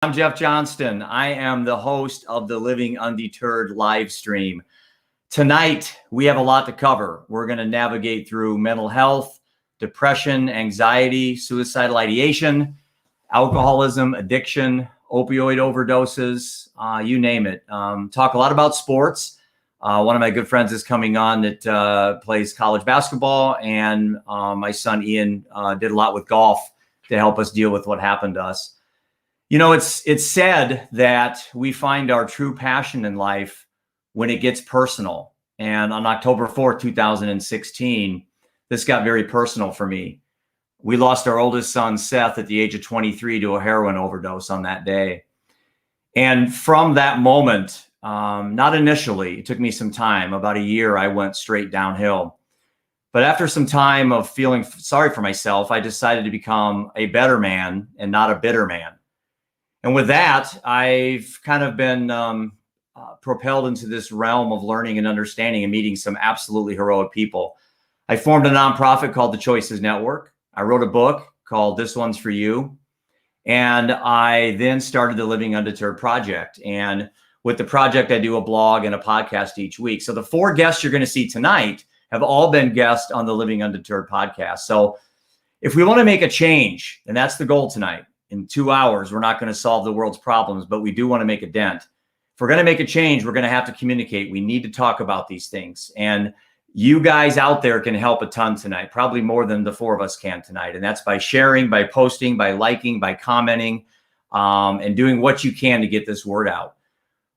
I'm Jeff Johnston. I am the host of the Living Undeterred live stream. Tonight, we have a lot to cover. We're going to navigate through mental health, depression, anxiety, suicidal ideation, alcoholism, addiction, opioid overdoses, you name it. Talk a lot about sports. One of my good friends is coming on that plays college basketball, and my son Ian did a lot with golf to help us deal with what happened to us. You know, it's said that we find our true passion in life when it gets personal. And on October 4th, 2016, this got very personal for me. We lost our oldest son, Seth, at the age of 23 to a heroin overdose on that day. And from that moment, not initially, it took me some time, about a year, I went straight downhill. But after some time of feeling sorry for myself, I decided to become a better man and not a bitter man. And with that, I've kind of been propelled into this realm of learning and understanding and meeting some absolutely heroic people. I formed a nonprofit called the Choices Network. I wrote a book called This One's For You. And I then started the Living Undeterred project. And with the project, I do a blog and a podcast each week. So the 4 guests you're going to see tonight have all been guests on the Living Undeterred podcast. So if we want to make a change, and that's the goal tonight, in 2 hours, we're not going to solve the world's problems, but we do want to make a dent. If we're going to make a change, we're going to have to communicate. We need to talk about these things. And you guys out there can help a ton tonight, probably more than the 4 of us can tonight. And that's by sharing, by posting, by liking, by commenting, and doing what you can to get this word out.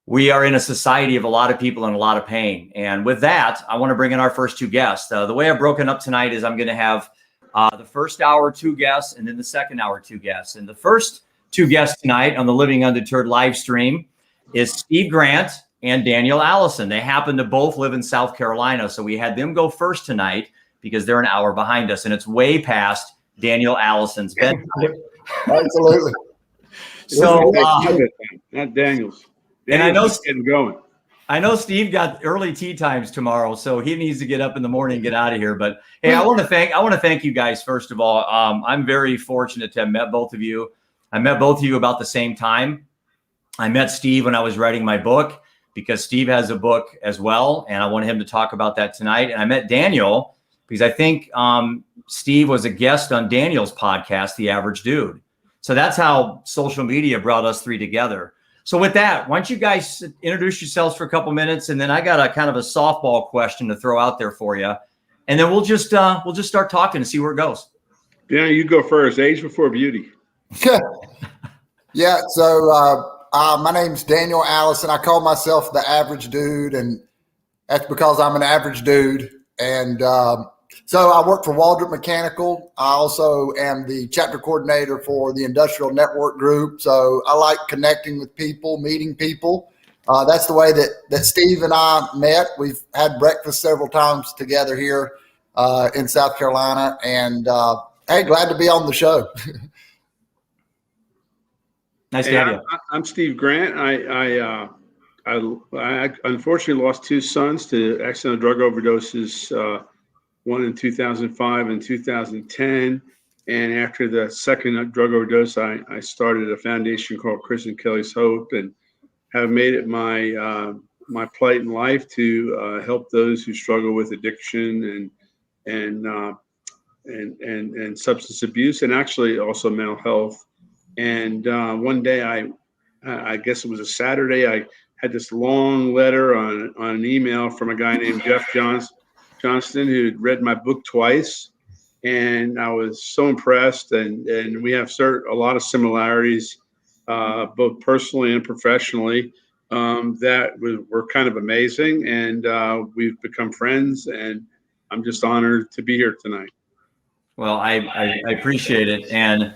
We are in a society of a lot of people in a lot of pain. And with that, I want to bring in our first 2 guests. The way I've broken up tonight is I'm going to have the first hour, 2 guests, and then the second hour, 2 guests. And the first 2 guests tonight on the Living Undeterred live stream is Steve Grant and Daniel Allison. They happen to both live in South Carolina. So we had them go first tonight because they're an hour behind us. And it's way past Daniel Allison's bedtime. Absolutely. So, not Daniel's. And I know getting going. I know Steve got early tea times tomorrow, so he needs to get up in the morning and get out of here. But hey, I want to thank you guys first of all. I'm very fortunate to have met both of you. I met both of you about the same time. I met Steve when I was writing my book because Steve has a book as well, and I wanted him to talk about that tonight. And I met Daniel because I think Steve was a guest on Daniel's podcast, The Average Dude. So that's how social media brought us 3 together. So with that, why don't you guys introduce yourselves for a couple minutes, and then I got a kind of a softball question to throw out there for you, and then we'll just start talking and see where it goes. Yeah, you go first. Age before beauty. Yeah. So my name's Daniel Allison. I call myself the Average Dude, and that's because I'm an average dude. And so I work for Waldrop Mechanical. I also am the chapter coordinator for the Industrial Network Group. So I like connecting with people, meeting people. That's the way that Steve and I met. We've had breakfast several times together here in South Carolina. And hey, glad to be on the show. Nice to have you. I'm Steve Grant. I unfortunately lost 2 sons to accidental drug overdoses. One in 2005 and 2010. And after the second drug overdose, I started a foundation called Chris and Kelly's Hope, and have made it my plight in life to help those who struggle with addiction and substance abuse, and actually also mental health. And one day, I guess it was a Saturday, I had this long letter on an email from a guy named Jeff Johnston, who read my book twice, and I was so impressed. And we have a lot of similarities, both personally and professionally, that were kind of amazing. And we've become friends, and I'm just honored to be here tonight. Well, I appreciate it. And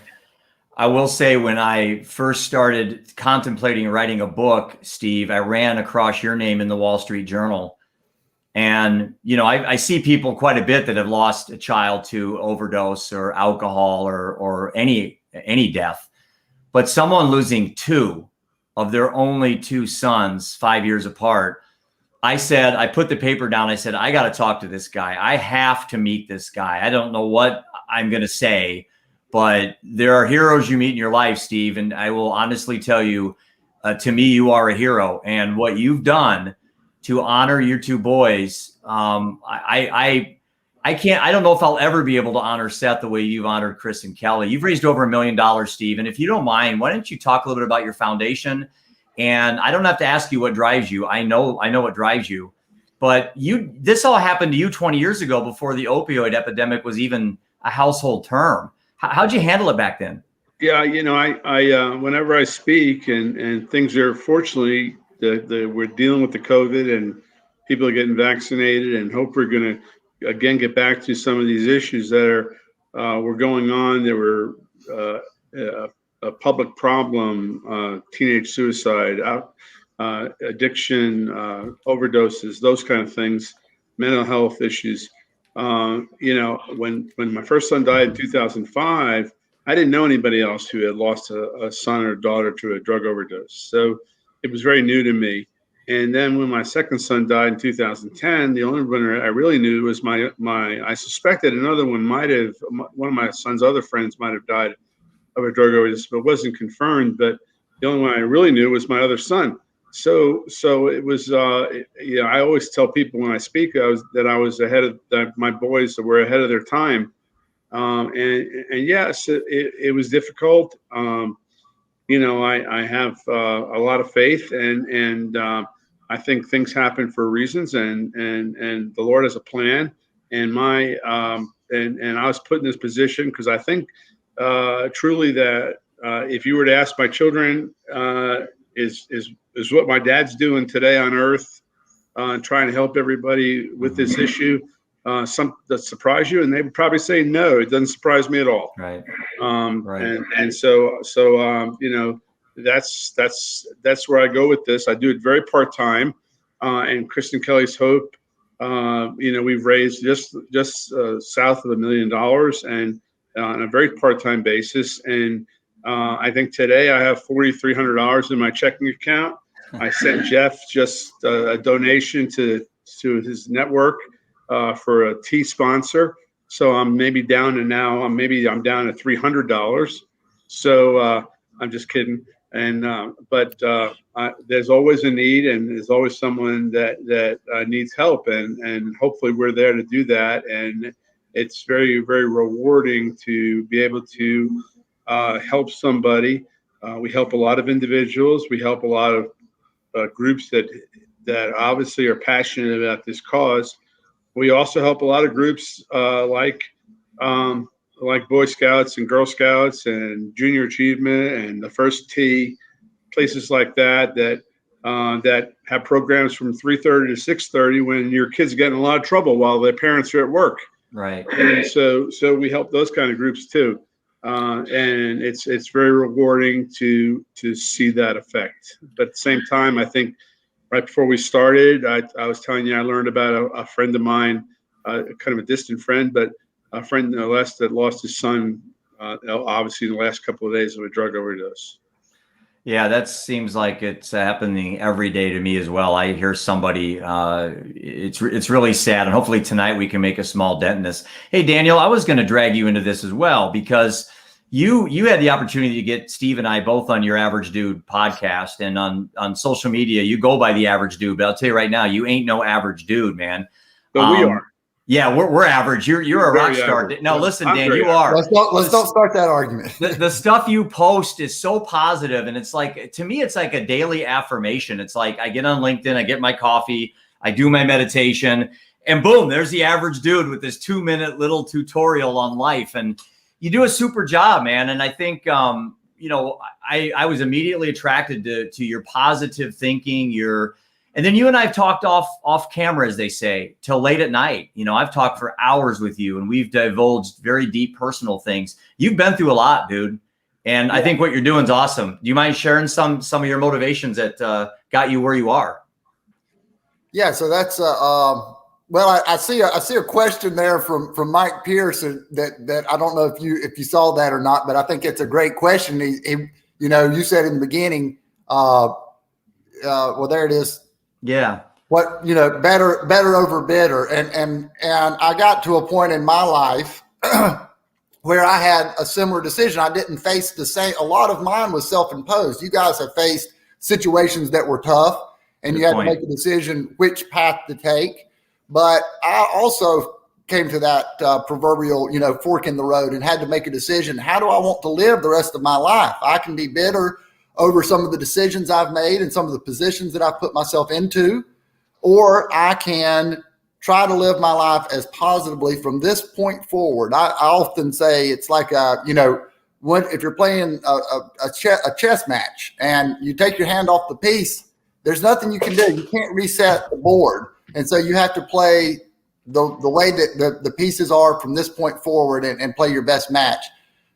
I will say, when I first started contemplating writing a book, Steve, I ran across your name in the Wall Street Journal. And, you know, I see people quite a bit that have lost a child to overdose or alcohol or any death. But someone losing 2 of their only 2 sons 5 years apart, I put the paper down. I said, I got to talk to this guy. I have to meet this guy. I don't know what I'm going to say, but there are heroes you meet in your life, Steve. And I will honestly tell you, to me, you are a hero, and what you've done to honor your two boys. I can't, I don't know if I'll ever be able to honor Seth the way you've honored Chris and Kelly. You've raised over $1 million, Steve. And if you don't mind, why don't you talk a little bit about your foundation? And I don't have to ask you what drives you. I know what drives you, but this all happened to you 20 years ago before the opioid epidemic was even a household term. How'd you handle it back then? Yeah, I whenever I speak and things are, fortunately, we're dealing with the COVID and people are getting vaccinated, and hope we're going to again get back to some of these issues that were going on. There were a public problem, teenage suicide, addiction, overdoses, those kind of things, mental health issues. When my first son died in 2005. I didn't know anybody else who had lost a son or daughter to a drug overdose. So it was very new to me. And then when my second son died in 2010, the only one I really knew was I suspected another one one of my son's other friends might have died of a drug overdose, but it wasn't confirmed. But the only one I really knew was my other son. So it was, I always tell people when I speak my boys were ahead of their time. And yes, it was difficult. I have a lot of faith, and I think things happen for reasons, and the Lord has a plan. And I was put in this position because I think truly that if you were to ask my children, is what my dad's doing today on earth, trying to help everybody with this issue, some that surprise you, and they would probably say no. It doesn't surprise me at all. Right. Right. And so that's where I go with this. I do it very part time, and Kristen Kelly's Hope. We've raised just south of $1 million, and on a very part time basis. And I think today I have $4,300 in my checking account. I sent Jeff just a donation to his network for a tea sponsor. So I'm down to $300. So I'm just kidding. And but there's always a need, and there's always someone that needs help, and hopefully we're there to do that. And it's very, very rewarding to be able to help somebody. We help a lot of individuals. We help a lot of groups that obviously are passionate about this cause. We also help a lot of groups like Boy Scouts and Girl Scouts and Junior Achievement and the First Tee, places like that have programs from 3:30 to 6:30 when your kids get in a lot of trouble while their parents are at work. Right. And so we help those kind of groups too. And it's very rewarding to see that effect. But at the same time, I think right before we started, I was telling you I learned about a friend of mine, kind of a distant friend, but a friend nonetheless that lost his son, obviously in the last couple of days of a drug overdose. Yeah, that seems like it's happening every day to me as well. I hear somebody, it's really sad. And hopefully tonight we can make a small dent in this. Hey, Daniel, I was going to drag you into this as well, because you had the opportunity to get Steve and I both on your Average Dude podcast, and on social media, you go by the Average Dude, but I'll tell you right now, you ain't no average dude, man. But we are. Yeah, we're average. You're a rock star. Average. No, listen, Dan, you are. Let's don't start that argument. The stuff you post is so positive, and it's like, to me, it's like a daily affirmation. It's like I get on LinkedIn, I get my coffee, I do my meditation, and boom, there's the Average Dude with this 2-minute little tutorial on life. And you do a super job, man. And I think I was immediately attracted to your positive thinking, and then you and I have talked off camera, as they say, till late at night. I've talked for hours with you, and we've divulged very deep personal things. You've been through a lot, dude. And I think what you're doing is awesome. Do you mind sharing some of your motivations that got you where you are? Yeah. So that's, well, I see a question there from Mike Pearson that I don't know if you saw that or not, but I think it's a great question. You said in the beginning, well, there it is. Yeah. What, better over bitter. And I got to a point in my life where I had a similar decision. I didn't face the same. A lot of mine was self-imposed. You guys have faced situations that were tough, and you had to make a decision which path to take. But I also came to that proverbial, fork in the road and had to make a decision. How do I want to live the rest of my life? I can be bitter over some of the decisions I've made and some of the positions that I've put myself into, or I can try to live my life as positively from this point forward. I often say it's like if you're playing a chess match and you take your hand off the piece, there's nothing you can do. You can't reset the board. And so you have to play the way that the pieces are from this point forward and play your best match.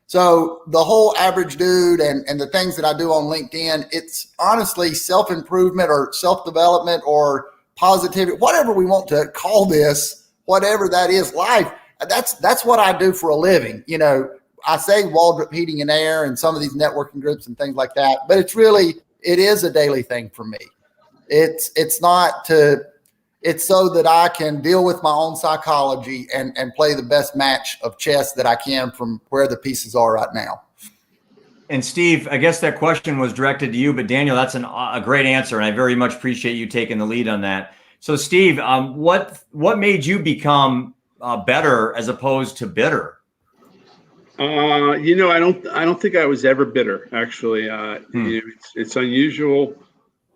So the whole average dude and the things that I do on LinkedIn, it's honestly self-improvement or self-development or positivity, whatever we want to call this, whatever that is, life. That's what I do for a living. I say Waldrop Heating and Air and some of these networking groups and things like that, but it is a daily thing for me. It's so that I can deal with my own psychology and play the best match of chess that I can from where the pieces are right now. And Steve, I guess that question was directed to you, but Daniel, that's a great answer, and I very much appreciate you taking the lead on that. So, Steve, what made you become better as opposed to bitter? I don't think I was ever bitter. Actually, it's unusual,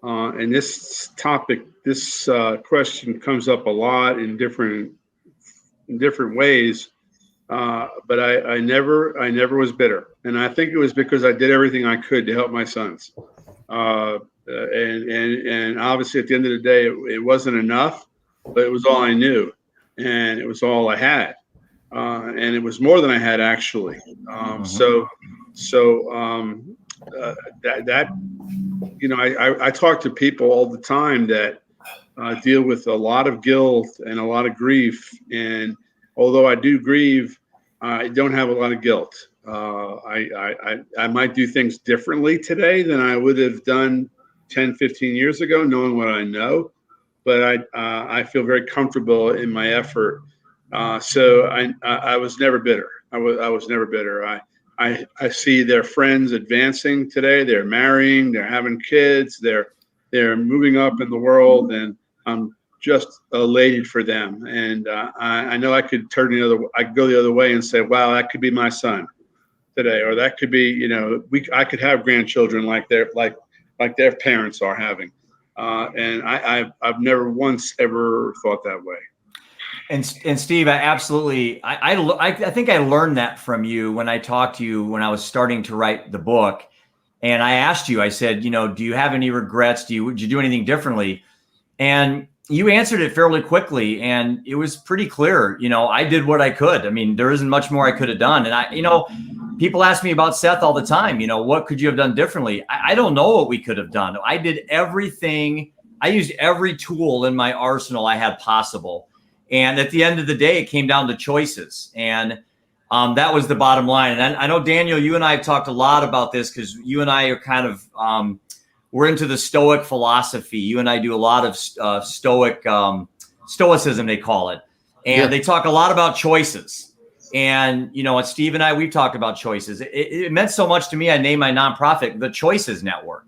and this topic, this question comes up a lot in different ways. But I never was bitter, and I think it was because I did everything I could to help my sons. And obviously at the end of the day, it wasn't enough, but it was all I knew, and it was all I had, and it was more than I had actually. I talk to people all the time that deal with a lot of guilt and a lot of grief, and although I do grieve, I don't have a lot of guilt. I might do things differently today than I would have done 10, 15 years ago, knowing what I know. But I feel very comfortable in my effort. So I was never bitter. I was never bitter. I see their friends advancing today. They're marrying. They're having kids. They're moving up in the world, and I'm just elated for them. And I know I could I could go the other way and say, wow, that could be my son today, or that could be, I could have grandchildren like their parents are having. And I've never once ever thought that way. And Steve, I think I learned that from you when I talked to you when I was starting to write the book. And I asked you, I said, do you have any regrets? Would you do anything differently? And you answered it fairly quickly, and it was pretty clear. I did what I could. I mean, there isn't much more I could have done. And people ask me about Seth all the time. What could you have done differently? I don't know what we could have done. I did everything. I used every tool in my arsenal I had possible. And at the end of the day, it came down to choices. And that was the bottom line. And I know, Daniel, you and I have talked a lot about this because you and I are kind of we're into the Stoic philosophy. You and I do a lot of Stoicism, they call it. And They talk a lot about choices. And, what Steve and I, we've talked about choices. It meant so much to me. I named my nonprofit the Choices Network,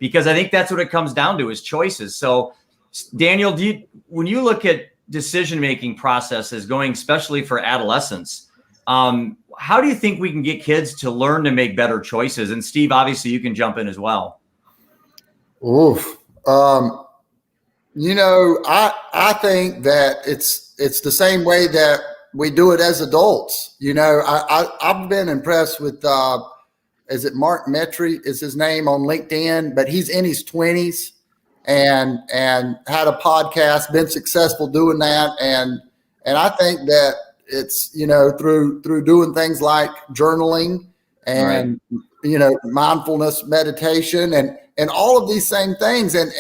because I think that's what it comes down to is choices. So, Daniel, when you look at decision-making processes going, especially for adolescents, how do you think we can get kids to learn to make better choices? And Steve, obviously you can jump in as well. Oof. I think that it's the same way that we do it as adults. I've been impressed with, is it Mark Metry is his name on LinkedIn, but he's in his 20s and had a podcast, been successful doing that. And I think that it's, through doing things like journaling and, mindfulness, meditation, and all of these same things. And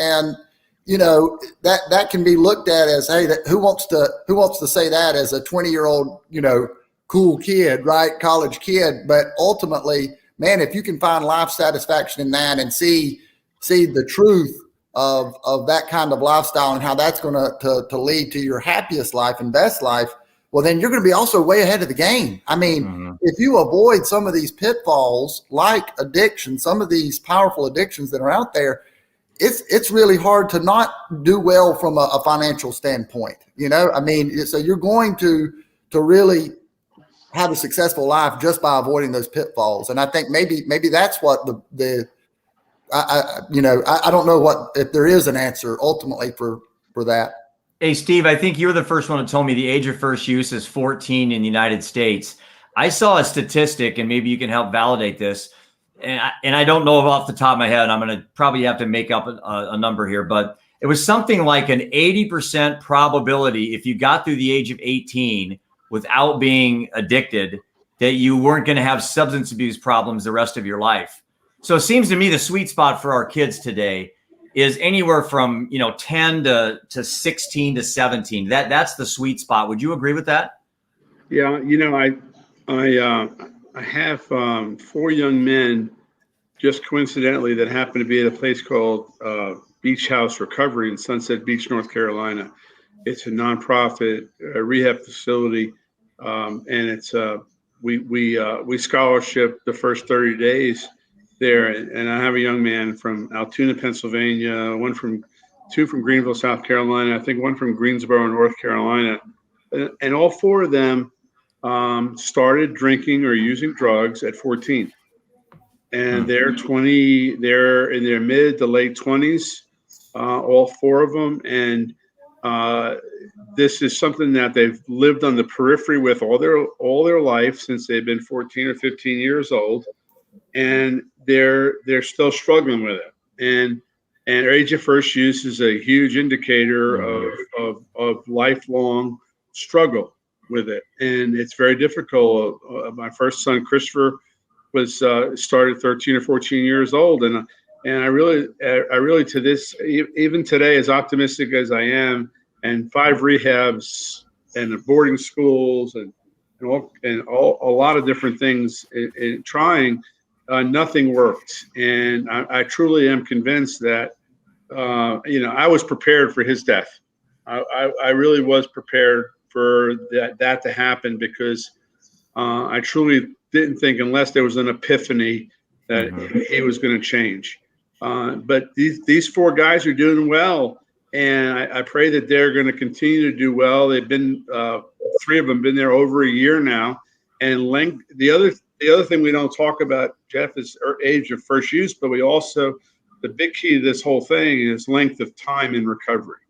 that can be looked at as, hey, who wants to say that as a 20-year-old, cool kid, right? College kid. But ultimately, man, if you can find life satisfaction in that and see the truth of that kind of lifestyle and how that's going to lead to your happiest life and best life, well, then you're going to be also way ahead of the game. I mean, if you avoid some of these pitfalls like addiction, some of these powerful addictions that are out there, it's really hard to not do well from a financial standpoint. I mean, so you're going to really have a successful life just by avoiding those pitfalls. And I think maybe that's what I don't know if there is an answer ultimately for that. Hey, Steve, I think you were the first one to tell me the age of first use is 14 in the United States. I saw a statistic, and maybe you can help validate this. And I don't know off the top of my head. I'm going to probably have to make up a number here, but it was something like an 80% probability if you got through the age of 18 without being addicted, that you weren't going to have substance abuse problems the rest of your life. So it seems to me the sweet spot for our kids today is anywhere from 10 to 16 to 17. That's the sweet spot. Would you agree with that? Yeah, I have 4 young men, just coincidentally, that happen to be at a place called Beach House Recovery in Sunset Beach, North Carolina. It's a nonprofit rehab facility, and it's we scholarship the first 30 days there. And I have a young man from Altoona, Pennsylvania, two from Greenville, South Carolina, I think one from Greensboro, North Carolina, and all 4 of them started drinking or using drugs at 14, and they're in their mid to late 20s, all 4 of them, and this is something that they've lived on the periphery with all their life since they've been 14 or 15 years old, and they're still struggling with it. And age of first use is a huge indicator of lifelong struggle with it, and it's very difficult. My first son, Christopher, was started 13 or 14 years old, and I really to this, even today, as optimistic as I am, and 5 rehabs and boarding schools and a lot of different things in trying, nothing worked. And I truly am convinced that I was prepared for his death. I really was prepared for that to happen, because I truly didn't think, unless there was an epiphany, that he was going to change. But these 4 guys are doing well, and I pray that they're going to continue to do well. They've been 3 of them been there over a year now, and the other thing we don't talk about, Jeff, is age of first use, but the big key to this whole thing is length of time in recovery.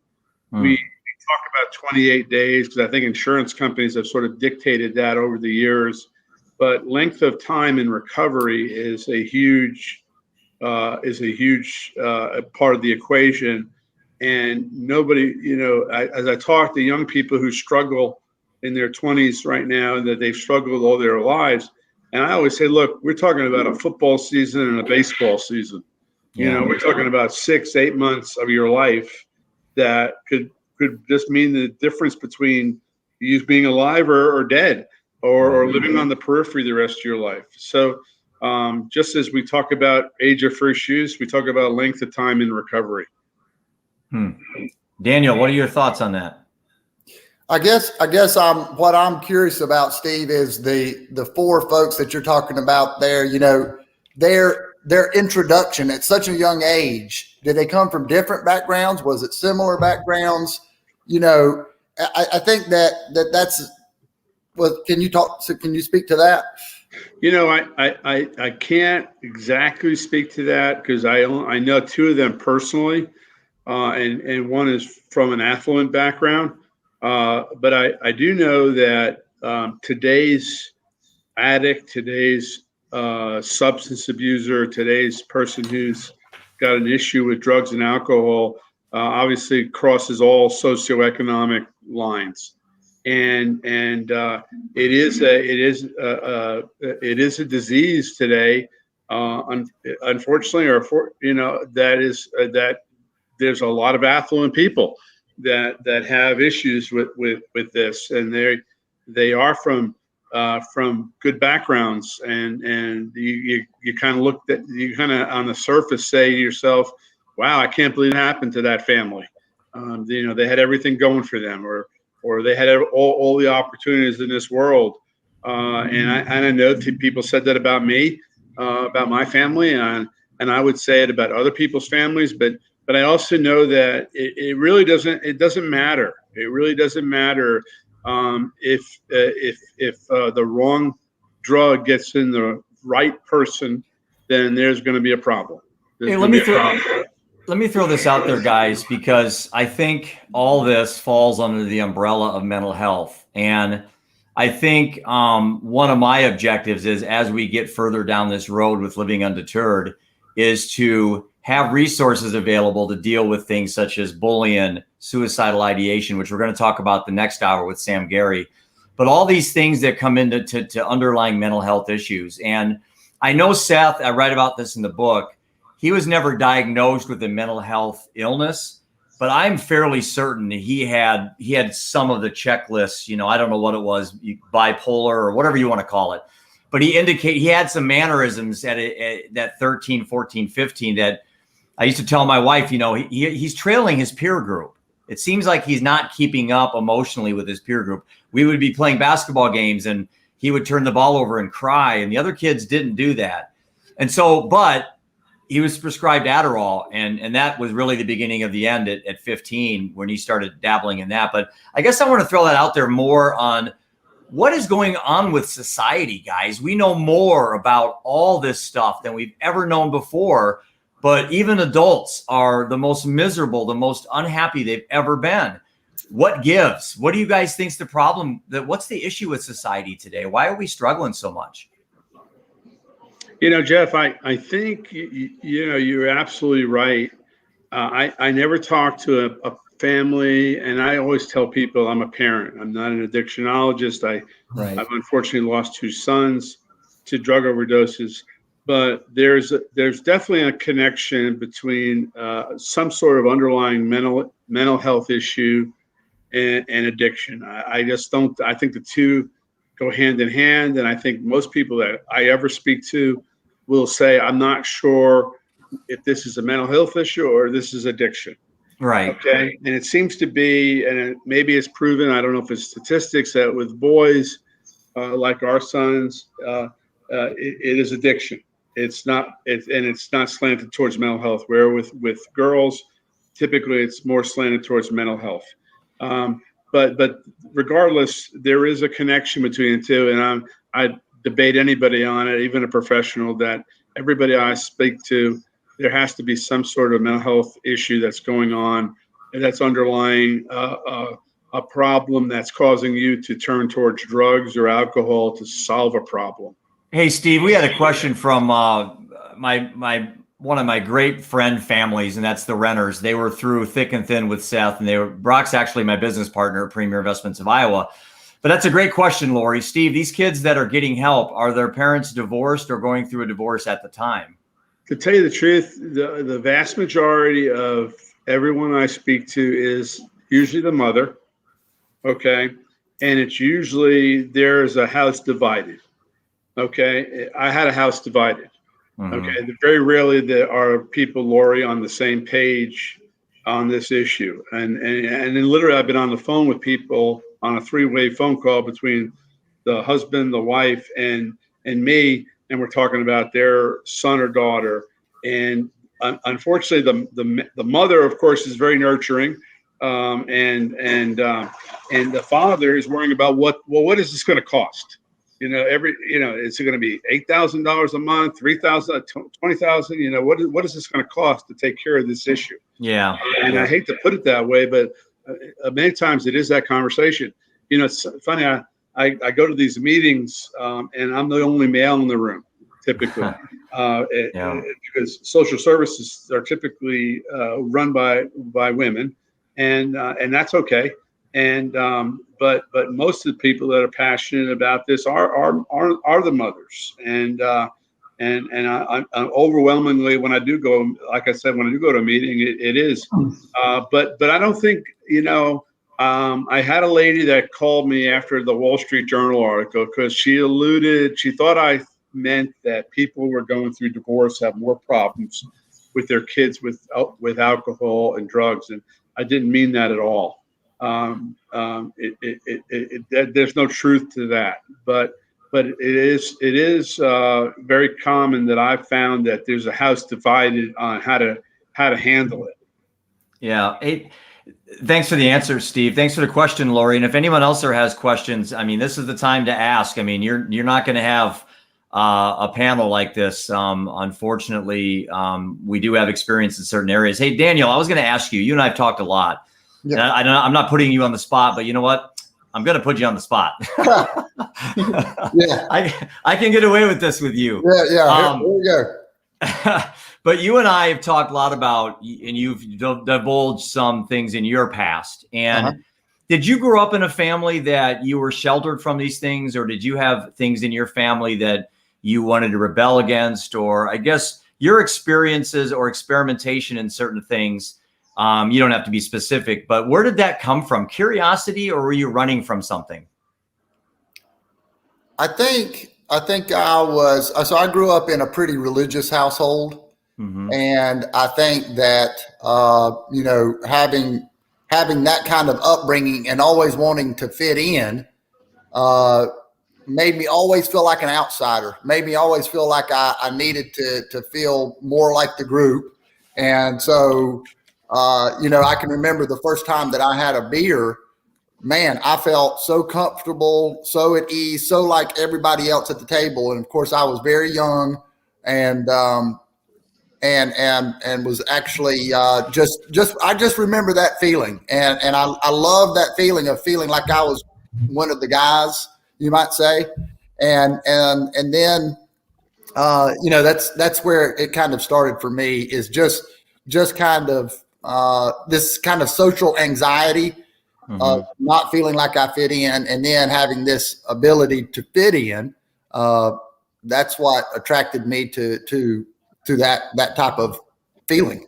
We talk about 28 days because I think insurance companies have sort of dictated that over the years, but length of time in recovery is a huge part of the equation. And nobody, as I talk to young people who struggle in their 20s right now, and that they've struggled all their lives, and I always say, look, we're talking about a football season and a baseball season. We're talking about 6-8 months of your life that could just mean the difference between you being alive or dead, or living on the periphery the rest of your life. So just as we talk about age of first use, we talk about length of time in recovery. Daniel, what are your thoughts on that? I guess what I'm curious about, Steve, is the 4 folks that you're talking about there. Their introduction at such a young age. Did they come from different backgrounds? Was it similar backgrounds? I think that's what. Can you speak to that? I can't exactly speak to that, because I know 2 of them personally, and one is from an affluent background. But I do know that today's addict, today's substance abuser, today's person who's got an issue with drugs and alcohol, obviously crosses all socioeconomic lines, and it is a disease today, unfortunately, that there's a lot of affluent people that have issues with this, and they are from good backgrounds, and you kind of on the surface say to yourself, wow, I can't believe it happened to that family. They had everything going for them, or or they had all the opportunities in this world. And I know people said that about me, about my family, and I would say it about other people's families. But I also know that it really doesn't matter. It really doesn't matter if the wrong drug gets in the right person, then there's going to be a problem. Hey, let me throw this out there, guys, because I think all this falls under the umbrella of mental health. And I think one of my objectives is, as we get further down this road with Living Undeterred, is to have resources available to deal with things such as bullying, suicidal ideation, which we're going to talk about the next hour with Sam Gary. But all these things that come into to underlying mental health issues. And I know Seth, I write about this in the book, he was never diagnosed with a mental health illness, but I'm fairly certain he had some of the checklists, I don't know what it was, bipolar or whatever you want to call it. But he had some mannerisms at that 13, 14, 15 that I used to tell my wife, he's trailing his peer group. It seems like he's not keeping up emotionally with his peer group. We would be playing basketball games and he would turn the ball over and cry, and the other kids didn't do that. And so, but he was prescribed Adderall, and that was really the beginning of the end at 15 when he started dabbling in that. But I guess I want to throw that out there more on what is going on with society, guys. We know more about all this stuff than we've ever known before, but even adults are the most miserable, the most unhappy they've ever been. What gives? What do you guys think's the problem? What's the issue with society today? Why are we struggling so much? Jeff, I think, you're absolutely right. I never talk to a family, and I always tell people I'm a parent. I'm not an addictionologist. I've unfortunately lost 2 sons to drug overdoses, but there's definitely a connection between some sort of underlying mental health issue and addiction. I think the two go hand in hand. And I think most people that I ever speak to will say, I'm not sure if this is a mental health issue or this is addiction. Right. Okay. And it seems to be, and maybe it's proven, I don't know if it's statistics, that with boys like our sons, it is addiction. It's not slanted towards mental health, where with girls, typically it's more slanted towards mental health. But regardless, there is a connection between the two, and I debate anybody on it, even a professional, that everybody I speak to, there has to be some sort of mental health issue that's going on, and that's underlying a problem that's causing you to turn towards drugs or alcohol to solve a problem. Hey, Steve, we had a question from one of my great friend families, and that's the Renters. They were through thick and thin with Seth, and Brock's actually my business partner at Premier Investments of Iowa. But that's a great question, Lori. Steve, these kids that are getting help, are their parents divorced or going through a divorce at the time? To tell you the truth, the vast majority of everyone I speak to is usually the mother, okay? And it's usually there's a house divided, okay? I had a house divided. Okay, very rarely there are people, Lori, on the same page on this issue. And then literally I've been on the phone with people on a 3-way phone call between the husband, the wife, and me, and we're talking about their son or daughter. And unfortunately, the mother, of course, is very nurturing, and the father is worrying about what is this going to cost? Is it going to be $8,000 a month, $3,000, $20,000? What is this going to cost to take care of this issue? Yeah. And I hate to put it that way, but many times it is that conversation. It's funny. I go to these meetings, and I'm the only male in the room, typically, because social services are typically run by women, and that's okay. And but most of the people that are passionate about this are the mothers, and I overwhelmingly, when I do go, like I said, when I do go to a meeting, it is. But I don't think, I had a lady that called me after the Wall Street Journal article because she thought I meant that people were going through divorce have more problems with their kids with alcohol and drugs, and I didn't mean that at all. There's no truth to that, but it is very common that I've found that there's a house divided on how to handle it. Yeah. Hey, thanks for the answer, Steve. Thanks for the question, Lori. And if anyone else there has questions, I mean, this is the time to ask. I mean, you're not going to have a panel like this. Unfortunately, we do have experience in certain areas. Hey, Daniel, I was going to ask you. You and I have talked a lot. Yeah. And I'm not putting you on the spot, but you know what? I'm going to put you on the spot. Yeah, I can get away with this with you. Yeah. Here we go. But you and I have talked a lot about, and you've divulged some things in your past. And did you grow up in a family that you were sheltered from these things, or did you have things in your family that you wanted to rebel against? Or I guess your experiences or experimentation in certain things, you don't have to be specific, but where did that come from? Curiosity, or were you running from something? I think I was, so I grew up in a pretty religious household. And I think that, having that kind of upbringing and always wanting to fit in, made me always feel like an outsider, made me always feel like I needed to feel more like the group. And so, I can remember the first time that I had a beer, man, I felt so comfortable, so at ease, so like everybody else at the table. And of course I was very young and was actually I just remember that feeling. And I love that feeling of feeling like I was one of the guys, you might say. And then, that's where it kind of started for me, is just kind of this kind of social anxiety of not feeling like I fit in, and then having this ability to fit in. That's what attracted me to that type of feeling.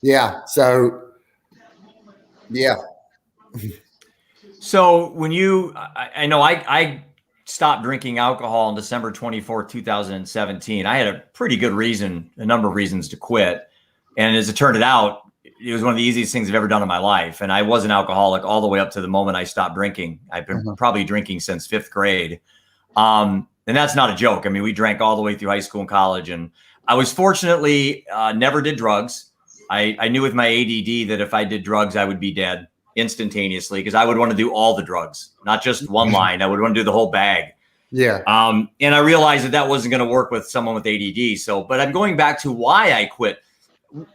Yeah. So, yeah. So when I know I stopped drinking alcohol on December 24th, 2017. I had a pretty good reason, a number of reasons to quit. And as it turned out, it was one of the easiest things I've ever done in my life. And I was an alcoholic all the way up to the moment I stopped drinking. I've been probably drinking since 5th grade. And that's not a joke. I mean, we drank all the way through high school and college. And I was fortunately never did drugs. I knew with my ADD that if I did drugs, I would be dead instantaneously, because I would want to do all the drugs, not just one line. I would want to do the whole bag. Yeah. And I realized that wasn't going to work with someone with ADD. So, but I'm going back to why I quit.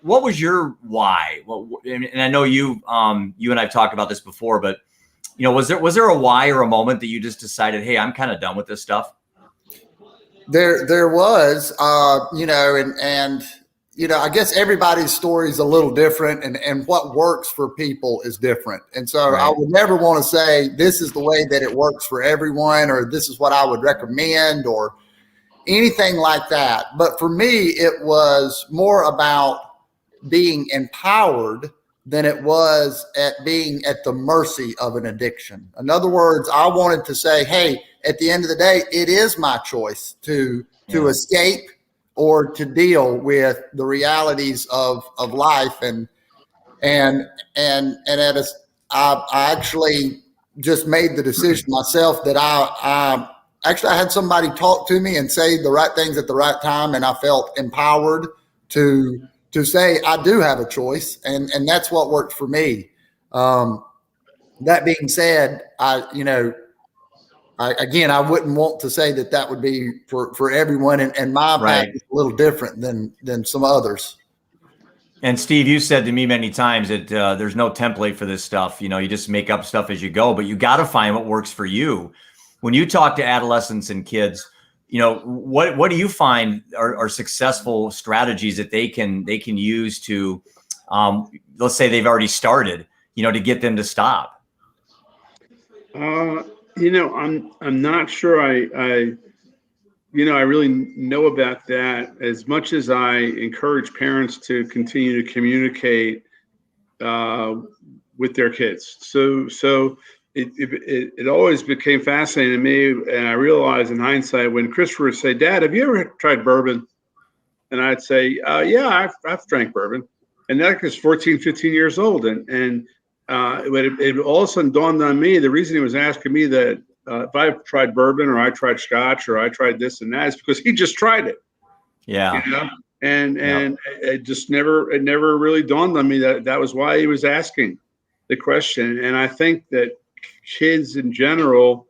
What was your why? Well, and I know you and I've talked about this before, but was there a why or a moment that you just decided, hey, I'm kind of done with this stuff? There was, I guess everybody's story is a little different, and what works for people is different. And so I would never want to say this is the way that it works for everyone, or this is what I would recommend, or anything like that. But for me, it was more about being empowered than it was at being at the mercy of an addiction. In other words, I wanted to say, hey, at the end of the day, it is my choice to escape or to deal with the realities of life. And I actually just made the decision myself that I had somebody talk to me and say the right things at the right time, and I felt empowered to say I do have a choice, and that's what worked for me. That being said, I wouldn't want to say that would be for everyone, and my path is a little different than some others. And Steve, you said to me many times that there's no template for this stuff. You just make up stuff as you go, but you got to find what works for you. When you talk to adolescents and kids, what do you find are successful strategies that they can use to, let's say they've already started, to get them to stop? I'm not sure I really know about that, as much as I encourage parents to continue to communicate with their kids. So it always became fascinating to me, and I realized in hindsight when Christopher would say, "Dad, have you ever tried bourbon?" And I'd say, "Yeah, I've drank bourbon." And that was 14, 15 years old. And it all of a sudden dawned on me, the reason he was asking me that if I tried bourbon or I tried scotch or I tried this and that is because he just tried it. Yeah. You know? And it never really dawned on me that was why he was asking the question. And I think that kids in general,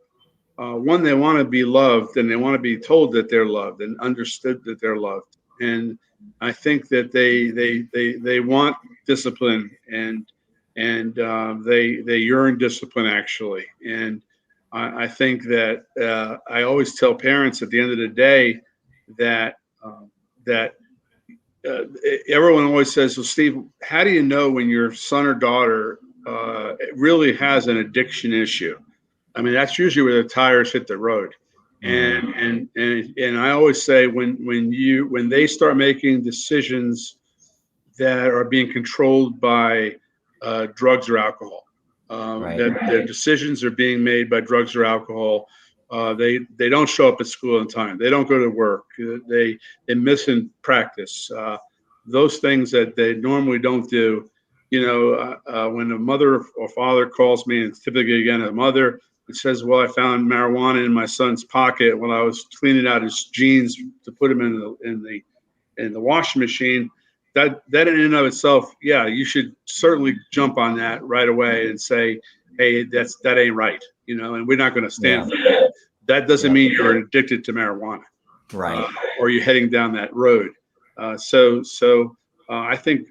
one, they want to be loved and they want to be told that they're loved and understood that they're loved. And I think that they want discipline and they yearn discipline actually. And I think that I always tell parents at the end of the day that everyone always says, well, Steve, how do you know when your son or daughter really has an addiction issue? I mean, that's usually where the tires hit the road. And I always say when they start making decisions that are being controlled by drugs or alcohol, that their decisions are being made by drugs or alcohol. They don't show up at school on time. They don't go to work. They miss in practice. Those things that they normally don't do. You know, when a mother or father calls me, and it's typically again a mother, and says, "Well, I found marijuana in my son's pocket when I was cleaning out his jeans to put him in the washing machine." That in and of itself, yeah, you should certainly jump on that right away and say, "Hey, that ain't right," you know, and we're not going to stand for that. That doesn't mean you're addicted to marijuana, right? Or you're heading down that road. So I think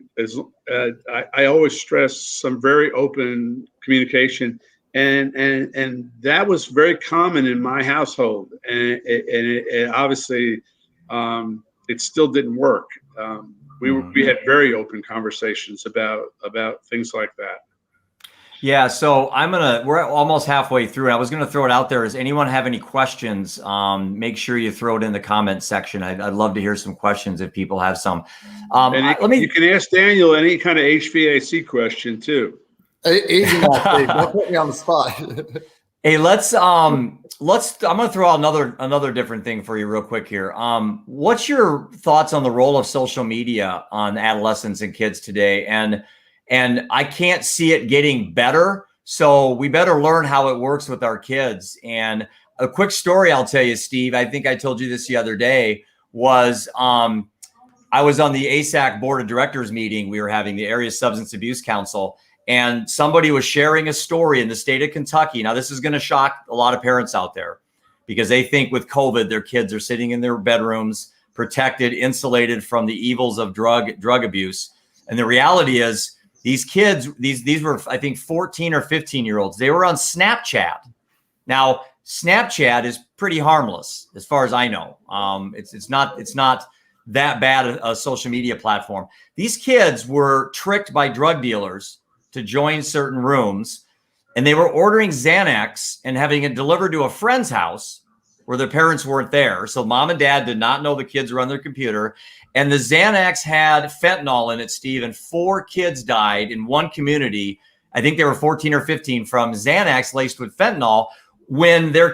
I always stress some very open communication, and that was very common in my household, and it obviously it still didn't work. We had very open conversations about things like that. Yeah, so we're almost halfway through. I was gonna throw it out there. Does anyone have any questions? Make sure you throw it in the comment section. I'd love to hear some questions if people have some. You can ask Daniel any kind of HVAC question too. Easy enough, Steve. Don't put me on the spot. Hey, I'm gonna throw out another different thing for you real quick here. What's your thoughts on the role of social media on adolescents and kids today? And I can't see it getting better. So we better learn how it works with our kids. And a quick story I'll tell you, Steve, I think I told you this the other day, was I was on the ASAC board of directors meeting. We were having the Area Substance Abuse Council, and somebody was sharing a story in the state of Kentucky. Now, this is going to shock a lot of parents out there because they think with COVID, their kids are sitting in their bedrooms, protected, insulated from the evils of drug abuse. And the reality is, these kids, these were, I think, 14 or 15-year-olds. They were on Snapchat. Now, Snapchat is pretty harmless, as far as I know. It's not that bad a social media platform. These kids were tricked by drug dealers to join certain rooms, and they were ordering Xanax and having it delivered to a friend's house where their parents weren't there. So mom and dad did not know the kids were on their computer. And the Xanax had fentanyl in it, Steve, and 4 kids died in one community. I think they were 14 or 15 from Xanax laced with fentanyl when their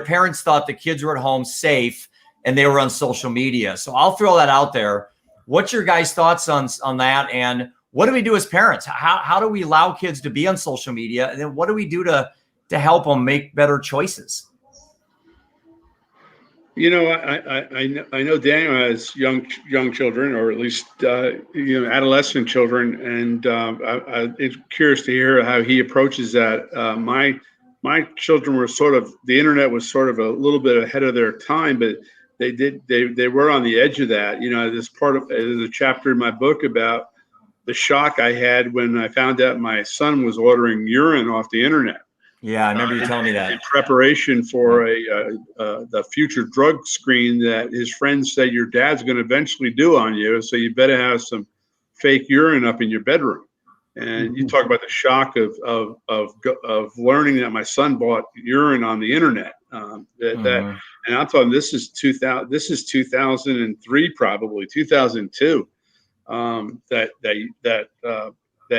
parents thought the kids were at home safe and they were on social media. So I'll throw that out there. What's your guys' thoughts on that? And what do we do as parents? How do we allow kids to be on social media? And then what do we do to help them make better choices? You know, I know Daniel has young children, or at least adolescent children, and I'm curious to hear how he approaches that. My children were the internet was sort of a little bit ahead of their time, but they were on the edge of that. You know, there's a chapter in my book about the shock I had when I found out my son was ordering urine off the internet. Yeah, I remember you telling me that. In preparation for the future drug screen that his friends said your dad's going to eventually do on you, so you better have some fake urine up in your bedroom. And you talk about the shock of learning that my son bought urine on the internet. And I'm talking this is 2000. This is 2003, probably 2002. That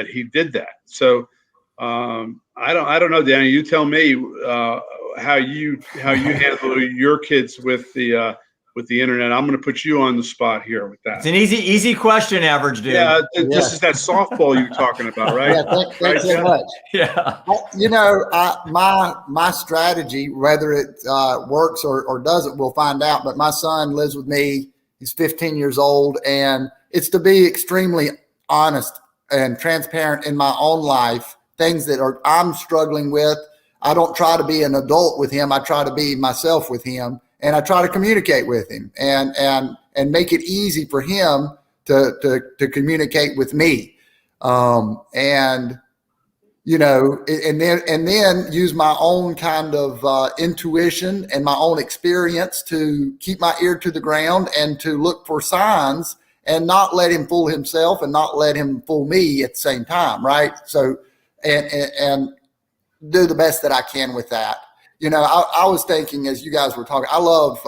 he did that. So. I don't know, Danny. You tell me how you handle your kids with the with the internet. I'm going to put you on the spot here with It's that. an easy question, average dude. Yeah, this is that softball you're talking about, right? Yeah, thanks so Jeff? much. Yeah. You know, my strategy, whether it works or doesn't, we'll find out. But my son lives with me. He's 15 years old, and it's to be extremely honest and transparent in my own life. Things that I'm struggling with. I don't try to be an adult with him. I try to be myself with him, and I try to communicate with him and make it easy for him to communicate with me. And you know, and then use my own kind of intuition and my own experience to keep my ear to the ground and to look for signs and not let him fool himself and not let him fool me at the same time, right? So, and do the best that I can with that. You know, I was thinking as you guys were talking, I love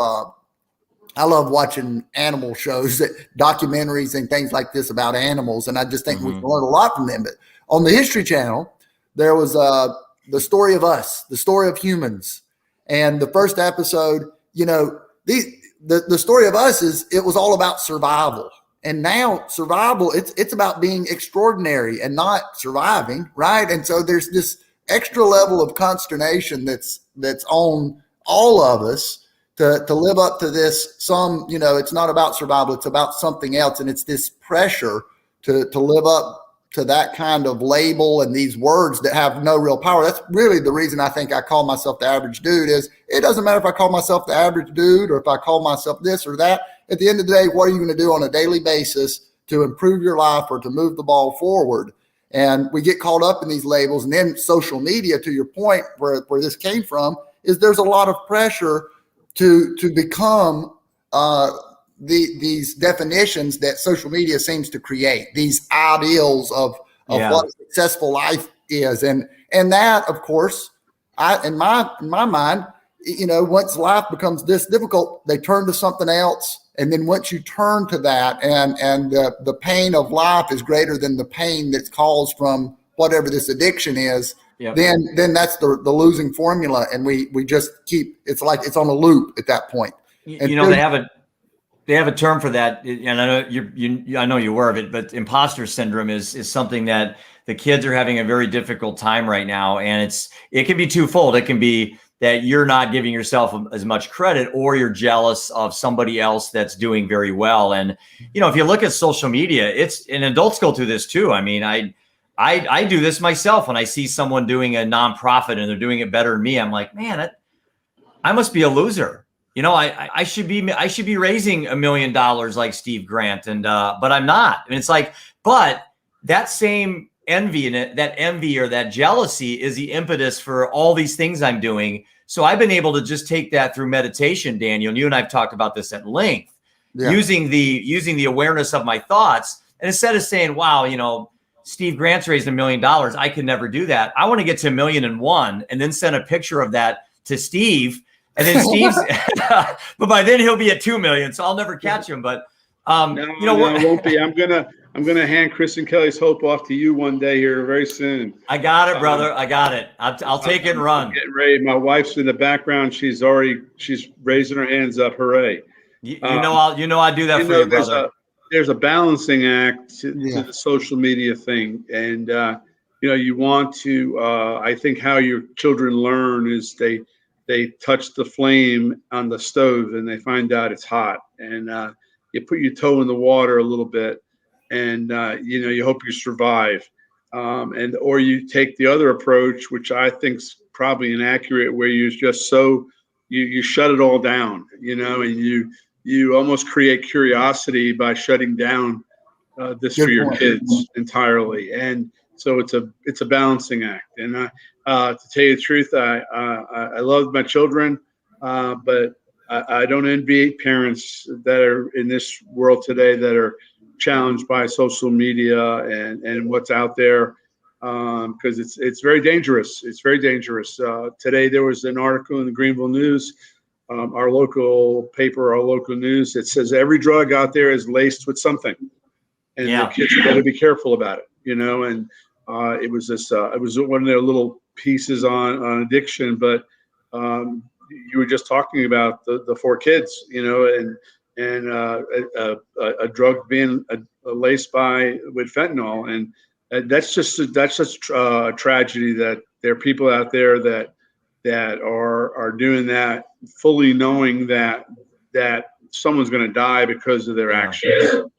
watching animal shows, documentaries and things like this about animals, and I just think we can learn a lot from them. But on the History Channel, there was the story of us, the story of humans, and the first episode. You know, the story of us it was all about survival, and now survival it's about being extraordinary and not surviving, right? And so there's this extra level of consternation that's on all of us to live up to this. You know, it's not about survival, it's about something else, and it's this pressure to live up to that kind of label and these words that have no real power. That's really the reason I think I call myself the average dude. Is it doesn't matter if I call myself the average dude or if I call myself this or that. At the end of the day, what are you going to do on a daily basis to improve your life or to move the ball forward? And we get caught up in these labels. And then social media, to your point, where this came from, is there's a lot of pressure to become these definitions that social media seems to create, these ideals of what a successful life is. And that, of course, in my mind, you know, once life becomes this difficult, they turn to something else. And then once you turn to that and the pain of life is greater than the pain that's caused from whatever this addiction is, then that's the losing formula. And we just keep, it's like it's on a loop at that point. And you know, they have a term for that, and I know I know you're aware of it, but imposter syndrome is something that the kids are having a very difficult time right now, and it can be twofold. It can be that you're not giving yourself as much credit, or you're jealous of somebody else that's doing very well. And you know, if you look at social media, and adults go through this too. I mean, I do this myself when I see someone doing a nonprofit and they're doing it better than me. I'm like, man, I must be a loser. You know, I should be raising $1 million like Steve Grant, and but I'm not. And it's like, but that same envy and that envy or that jealousy is the impetus for all these things I'm doing. So I've been able to just take that through meditation, Daniel. And you and I've talked about this at length, using the awareness of my thoughts. And instead of saying, wow, you know, Steve Grant's raised $1 million, I could never do that. I want to get to 1,000,001 and then send a picture of that to Steve. And then Steve's, but by then he'll be at 2 million, so I'll never catch him. But it won't be. I'm gonna hand Chris and Kelly's hope off to you one day here very soon. I got it, brother. I got it. I'll take it and run. Getting ready. My wife's in the background. She's raising her hands up. Hooray! You know I do that for you, brother. There's a balancing act to the social media thing, and you know, you want to. I think how your children learn is they touch the flame on the stove and they find out it's hot, and you put your toe in the water a little bit, and you know, you hope you survive, or you take the other approach, which I think is probably inaccurate, where you just you shut it all down, you know, and you almost create curiosity by shutting down this for your kids entirely. And so it's a balancing act. And to tell you the truth, I love my children, but I don't envy parents that are in this world today that are challenged by social media and what's out there, because it's very dangerous. It's very dangerous. Today there was an article in the Greenville News, our local paper, our local news, that says every drug out there is laced with something, and the kids got to be careful about it, you know. And it was one of their little pieces on addiction, but you were just talking about the four kids, and a drug being laced with fentanyl, and that's just a tragedy that there are people out there that are doing that fully knowing that someone's going to die because of their actions.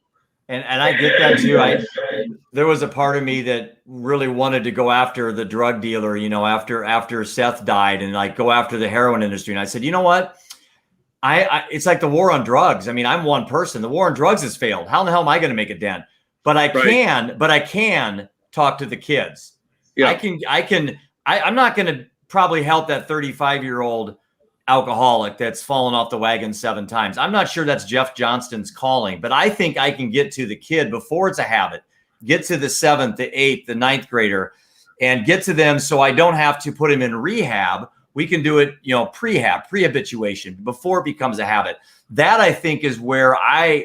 And I get that too. There was a part of me that really wanted to go after the drug dealer, after Seth died, and like go after the heroin industry. And I said, you know what? It's like the war on drugs. I mean, I'm one person. The war on drugs has failed. How in the hell am I going to make a dent? But I can talk to the kids. Yeah. I'm not going to probably help that 35-year-old alcoholic that's fallen off the wagon 7 times. I'm not sure that's Jeff Johnston's calling, but I think I can get to the kid before it's a habit, get to the 7th, the 8th, the 9th grader, and get to them so I don't have to put him in rehab. We can do it, pre-habituation, before it becomes a habit. That I think is where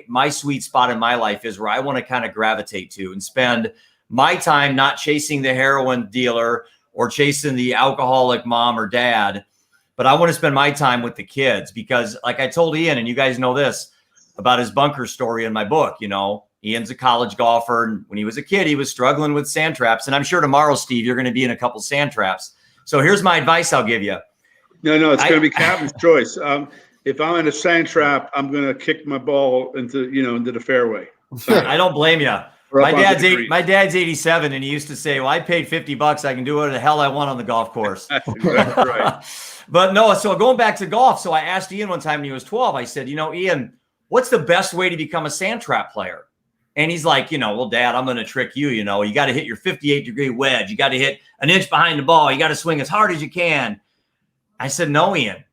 my sweet spot in my life is, where I want to kind of gravitate to and spend my time not chasing the heroin dealer or chasing the alcoholic mom or dad, but I want to spend my time with the kids, because like I told Ian, and you guys know this about his bunker story in my book, Ian's a college golfer. And when he was a kid, he was struggling with sand traps. And I'm sure tomorrow, Steve, you're going to be in a couple sand traps. So here's my advice I'll give you. No, it's going to be captain's choice. If I'm in a sand trap, I'm going to kick my ball into the fairway. I don't blame you. My dad's 87, and he used to say, well, I paid $50. I can do whatever the hell I want on the golf course. Exactly right. But no, so going back to golf. So I asked Ian one time when he was 12, I said, Ian, what's the best way to become a sand trap player? And he's like, well, Dad, I'm going to trick you. You got to hit your 58-degree wedge. You got to hit an inch behind the ball. You got to swing as hard as you can. I said, no, Ian,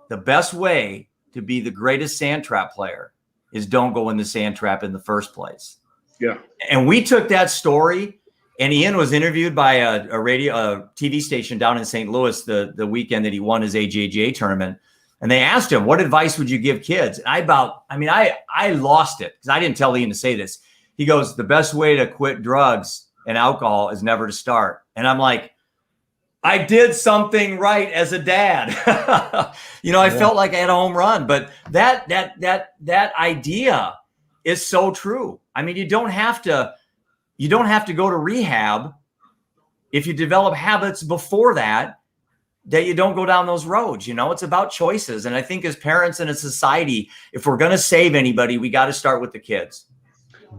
the best way to be the greatest sand trap player is don't go in the sand trap in the first place. Yeah. And we took that story, and Ian was interviewed by a TV station down in St. Louis the weekend that he won his AJGA tournament. And they asked him, what advice would you give kids? And I lost it because I didn't tell Ian to say this. He goes, the best way to quit drugs and alcohol is never to start. And I'm like, I did something right as a dad. I felt like I had a home run, but that idea is so true. I mean, you don't have to go to rehab if you develop habits before that you don't go down those roads. It's about choices. And I think as parents and as society, if we're going to save anybody, we got to start with the kids.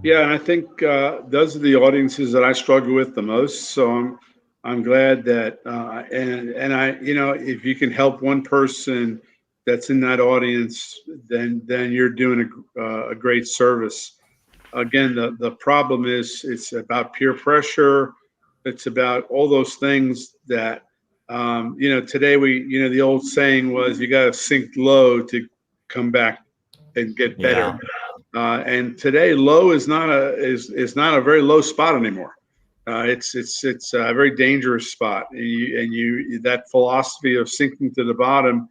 Yeah. And I think those are the audiences that I struggle with the most. So I'm glad that, and I, if you can help one person that's in that audience, then you're doing a great service. Again, the problem is it's about peer pressure. It's about all those things that, today the old saying was you got to sink low to come back and get better. Yeah. And today low is not a very low spot anymore. It's a very dangerous spot. And that philosophy of sinking to the bottom,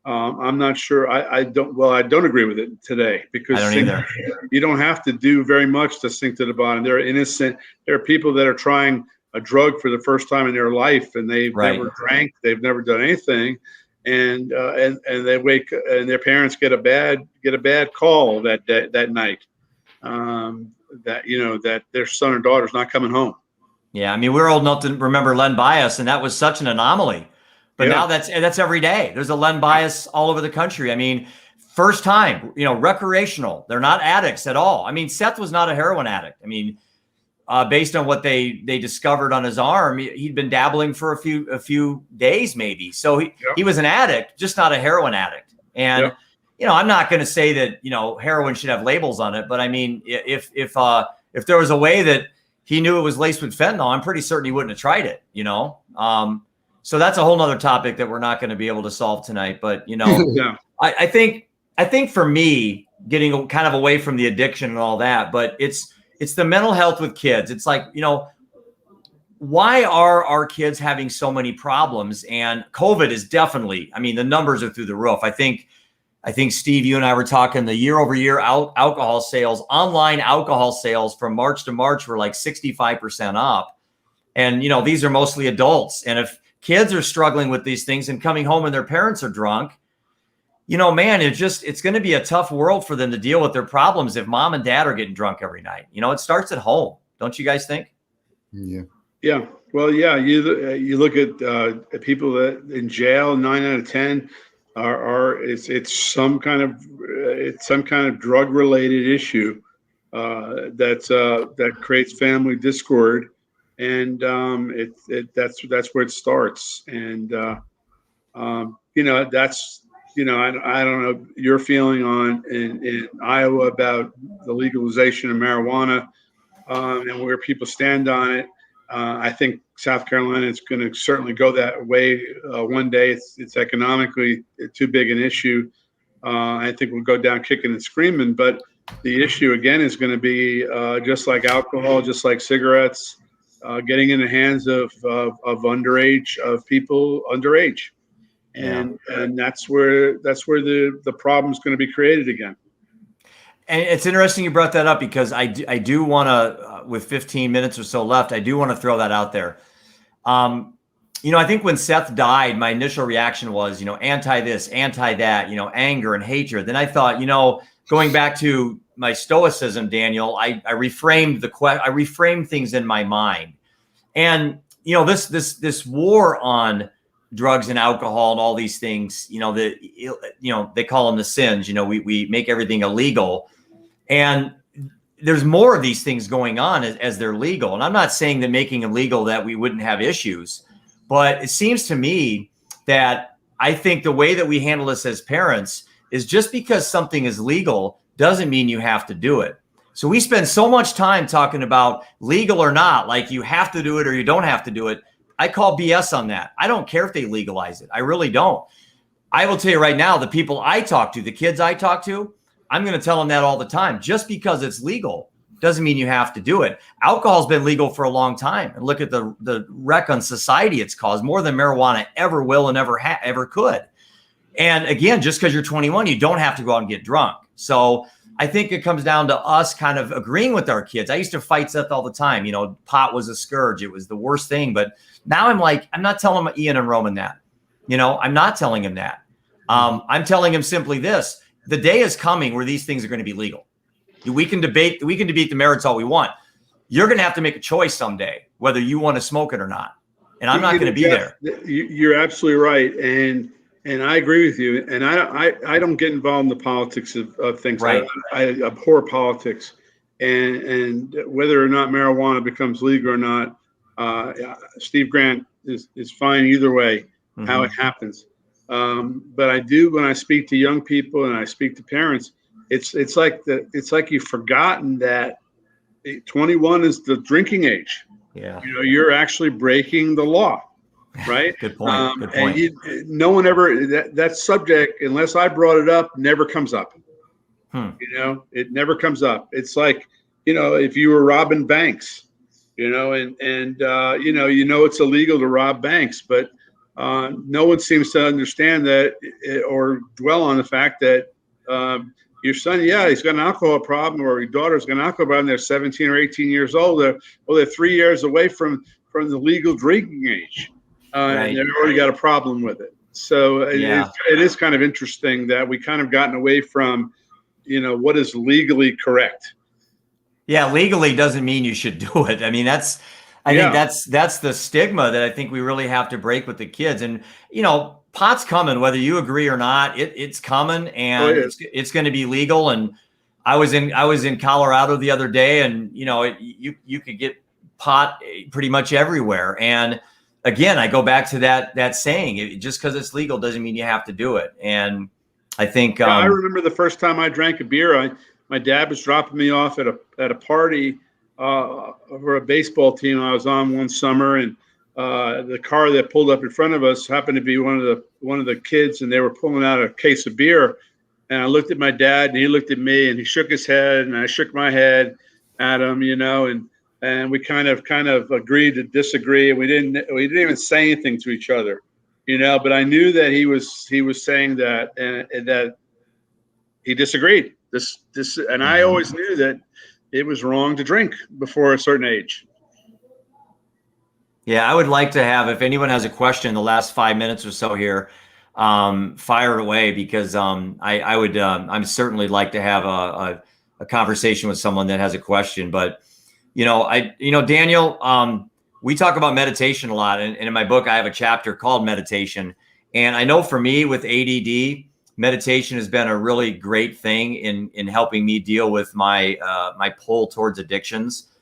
I'm not sure. I don't agree with it today, because you don't have to do very much to sink to the bottom. There are people that are trying a drug for the first time in their life, and they've never drank, they've never done anything, and they wake and their parents get a bad call that night, that their son or daughter's not coming home. Yeah, I mean, we're old enough to remember Len Bias, and that was such an anomaly. But now that's every day. There's a Len Bias all over the country. I mean, first time, recreational. They're not addicts at all. I mean, Seth was not a heroin addict. I mean, based on what they discovered on his arm, he'd been dabbling for a few days there So he was an addict, just not a heroin addict. And I'm not going to say that heroin should have labels on it, but I mean, if there was a way that he knew it was laced with fentanyl, I'm pretty certain he wouldn't have tried it. So that's a whole nother topic that we're not going to be able to solve tonight. But I think for me, getting kind of away from the addiction and all that, but it's the mental health with kids. It's like, why are our kids having so many problems? And COVID is definitely, I mean, the numbers are through the roof. I think Steve, you and I were talking the year over year alcohol sales, online alcohol sales from March to March were like 65% up. And, these are mostly adults. And if kids are struggling with these things and coming home and their parents are drunk, you know, man, it's going to be a tough world for them to deal with their problems if mom and dad are getting drunk every night. You know, it starts at home. Don't you guys think? Yeah. Yeah. Well, yeah. You look at people that in jail, 9 out of 10 it's some kind of drug related issue that creates family discord, and that's where it starts. And you know, that's, you know, I don't know your feeling on in Iowa about the legalization of marijuana, and where people stand on it. I think South Carolina is going to certainly go that way one day. It's economically too big an issue. I think we'll go down kicking and screaming. But the issue again is going to be just like alcohol, just like cigarettes, getting in the hands of underage, of people underage, and that's where the problem is going to be created again. And it's interesting you brought that up, because I do want to, with 15 minutes or so left, I do want to throw that out there. You know, I think when Seth died, my initial reaction was, you know, anti this, anti that, you know, anger and hatred. Then I thought, you know, going back to my stoicism, Daniel, I reframed things in my mind. And, you know, this war on drugs and alcohol and all these things, you know, they call them the sins. You know, we make everything illegal. And there's more of these things going on as they're legal. And I'm not saying that making it legal that we wouldn't have issues, but it seems to me that I think the way that we handle this as parents is, just because something is legal doesn't mean you have to do it. So we spend so much time talking about legal or not, like you have to do it or you don't have to do it. I call BS on that. I don't care if they legalize it. I really don't. I will tell you right now, the people I talk to, the kids I talk to, I'm going to tell them that all the time. Just because it's legal doesn't mean you have to do it. Alcohol's been legal for a long time. And look at the wreck on society it's caused, more than marijuana ever will and ever could. And again, just because you're 21, you don't have to go out and get drunk. So I think it comes down to us kind of agreeing with our kids. I used to fight Seth all the time. You know, pot was a scourge. It was the worst thing. But now I'm like, I'm not telling Ian and Roman that. You know, I'm not telling him that. I'm telling him simply this. The day is coming where these things are going to be legal. We can debate the merits all we want. You're going to have to make a choice someday, whether you want to smoke it or not. And I'm not going to be there. You're absolutely right. And I agree with you. And I don't get involved in the politics of things. Right. I abhor politics. And whether or not marijuana becomes legal or not, Steve Grant is fine either way, how it happens. But I do, when I speak to young people and I speak to parents, it's like you've forgotten that 21 is the drinking age. Yeah. You know, you're actually breaking the law, right? Good point. Good point. And no one ever, that subject, unless I brought it up, never comes up. You know, it never comes up. It's like, you know, if you were robbing banks, you know, and you know, it's illegal to rob banks, but no one seems to understand that or dwell on the fact that your son, he's got an alcohol problem, or your daughter's got an alcohol problem. They're 17 or 18 years old. They're 3 years away from the legal drinking age, Right. and they've already got a problem with it. So it is kind of interesting that we kind of gotten away from, you know, what is legally correct. Yeah, legally doesn't mean you should do it. I mean, I think that's the stigma that I think we really have to break with the kids. And, you know, pot's coming, whether you agree or not, it's coming, and it's going to be legal. And I was in Colorado the other day, and, you know, you could get pot pretty much everywhere. And again, I go back to that saying, just because it's legal doesn't mean you have to do it. And I think I remember the first time I drank a beer, my dad was dropping me off at a party for a baseball team I was on one summer, and the car that pulled up in front of us happened to be one of the kids, and they were pulling out a case of beer. And I looked at my dad, and he looked at me, and he shook his head, and I shook my head at him, you know, and we kind of agreed to disagree, and we didn't even say anything to each other, you know. But I knew that he was saying that, and that he disagreed. And I always knew that it was wrong to drink before a certain age. Yeah, I would like to have, if anyone has a question in the last 5 minutes or so here, fire it away, because I would I'm certainly like to have a conversation with someone that has a question. But Daniel, we talk about meditation a lot, and in my book I have a chapter called meditation. And I know for me with ADD, meditation has been a really great thing in helping me deal with my my pull towards addictions.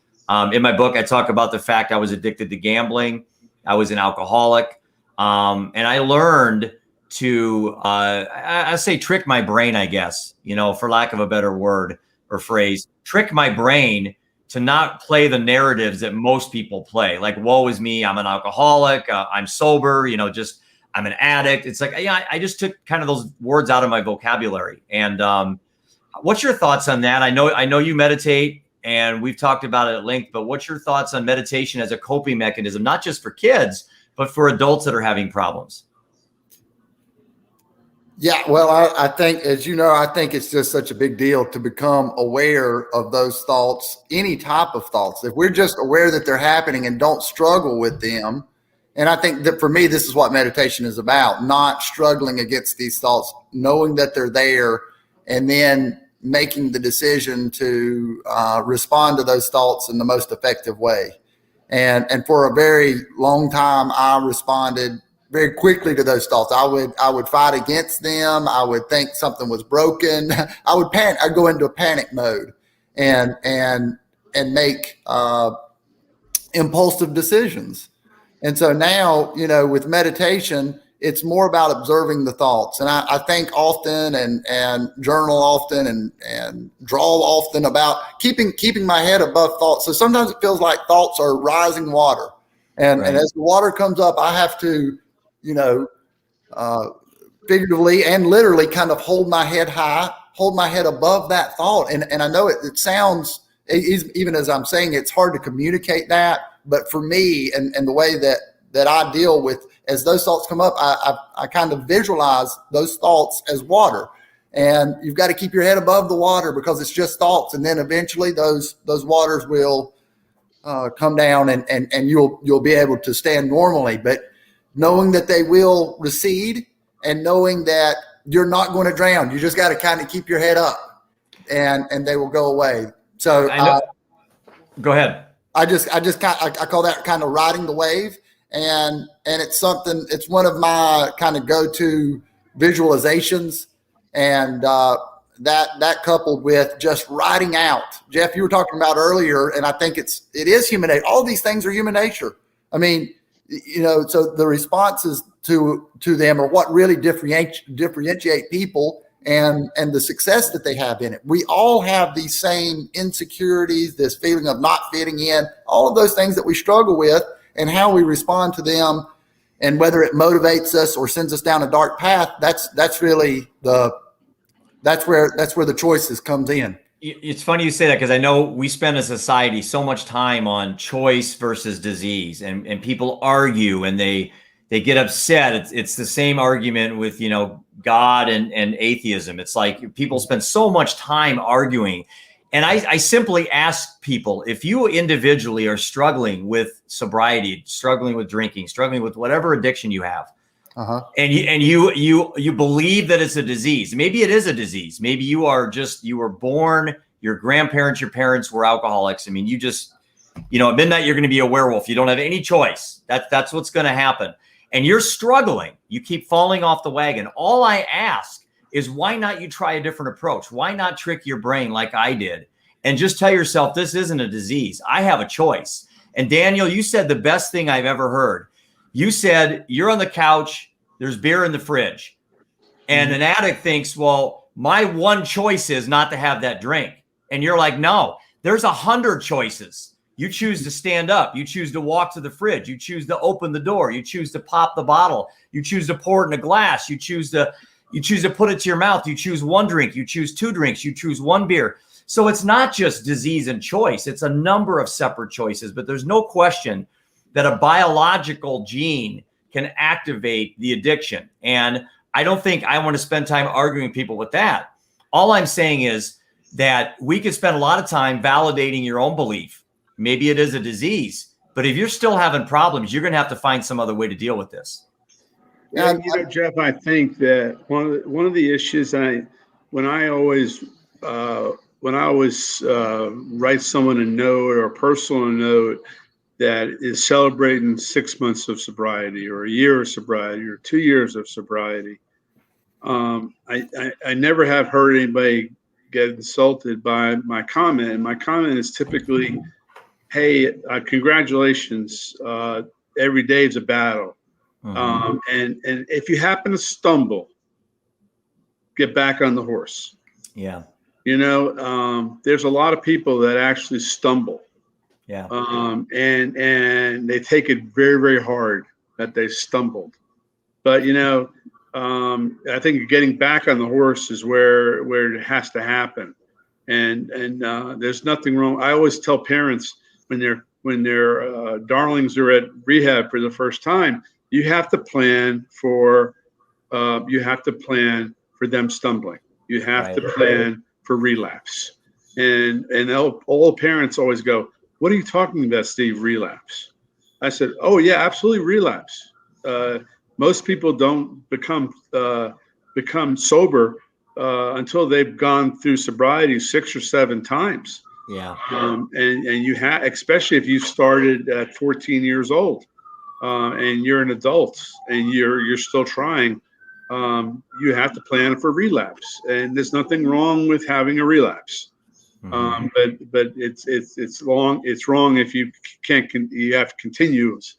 In my book, I talk about the fact I was addicted to gambling. I was an alcoholic. And I learned to, I say trick my brain, I guess, for lack of a better word or phrase, trick my brain to not play the narratives that most people play. Like, woe is me, I'm an alcoholic, I'm sober, just I'm an addict. It's like, yeah, I just took kind of those words out of my vocabulary. And what's your thoughts on that? I know you meditate, and we've talked about it at length, but what's your thoughts on meditation as a coping mechanism, not just for kids, but for adults that are having problems? Yeah, well, I think, as you know, I think it's just such a big deal to become aware of those thoughts, any type of thoughts. If we're just aware that they're happening and don't struggle with them, and I think that for me, this is what meditation is about, not struggling against these thoughts, knowing that they're there, and then making the decision to respond to those thoughts in the most effective way. And for a very long time, I responded very quickly to those thoughts. I would fight against them. I would think something was broken. I would panic. I'd go into a panic mode and make impulsive decisions. And so now, with meditation, it's more about observing the thoughts. And I think often and journal often and draw often about keeping my head above thoughts. So sometimes it feels like thoughts are rising water. And as the water comes up, I have to, figuratively and literally kind of hold my head high, hold my head above that thought. And I know it sounds, even as I'm saying, it's hard to communicate that. But for me and the way that I deal with, as those thoughts come up, I kind of visualize those thoughts as water. And you've got to keep your head above the water because it's just thoughts. And then eventually those waters will come down and you'll be able to stand normally. But knowing that they will recede and knowing that you're not going to drown, you just got to kind of keep your head up and they will go away. So go ahead. I call that kind of riding the wave. And it's one of my kind of go-to visualizations. And that coupled with just writing out, Jeff, you were talking about earlier, and I think it is human nature. All these things are human nature. I mean, so the responses to them are what really differentiate people and the success that they have in it. We all have these same insecurities, this feeling of not fitting in, all of those things that we struggle with, and how we respond to them, and whether it motivates us or sends us down a dark path. That's really that's where the choices comes in. It's funny you say that, because I know we spend as a society so much time on choice versus disease, and people argue and they get upset. It's the same argument with God and atheism. It's like people spend so much time arguing. And I simply ask people, if you individually are struggling with sobriety, struggling with drinking, struggling with whatever addiction you have, and you believe that it's a disease. Maybe it is a disease. Maybe you were born, your grandparents, your parents were alcoholics. I mean, you just, at midnight, you're going to be a werewolf. You don't have any choice. That's what's going to happen. And you're struggling. You keep falling off the wagon. All I ask is, why not you try a different approach? Why not trick your brain like I did and just tell yourself, this isn't a disease. I have a choice. And Daniel, you said the best thing I've ever heard. You said, you're on the couch, there's beer in the fridge. And an addict thinks, well, my one choice is not to have that drink. And you're like, no, there's 100 choices. You choose to stand up. You choose to walk to the fridge. You choose to open the door. You choose to pop the bottle. You choose to pour it in a glass. You choose to put it to your mouth. You choose one drink. You choose two drinks. You choose one beer. So it's not just disease and choice. It's a number of separate choices, but there's no question that a biological gene can activate the addiction. And I don't think I want to spend time arguing people with that. All I'm saying is that we could spend a lot of time validating your own belief. Maybe it is a disease. But if you're still having problems, you're going to have to find some other way to deal with this. Yeah, Jeff, I think that one of the issues when I always write someone a note or a personal note that is celebrating 6 months of sobriety or a year of sobriety or 2 years of sobriety, I never have heard anybody get insulted by my comment. And my comment is typically, hey, congratulations. Every day is a battle. And if you happen to stumble, get back on the horse. Yeah. There's a lot of people that actually stumble. Yeah. And they take it very, very hard that they stumbled. But, I think getting back on the horse is where it has to happen. And there's nothing wrong. I always tell parents when their darlings are at rehab for the first time, you have to plan for them stumbling. You have to plan for relapse. And all parents always go, "What are you talking about, Steve? Relapse?" I said, "Oh yeah, absolutely relapse. Most people don't become sober until they've gone through sobriety 6 or 7 times. Yeah. And you have, especially if you started at 14 years old, and you're an adult and you're still trying, you have to plan for relapse. And there's nothing wrong with having a relapse. But it's wrong if you can't. You have continuous.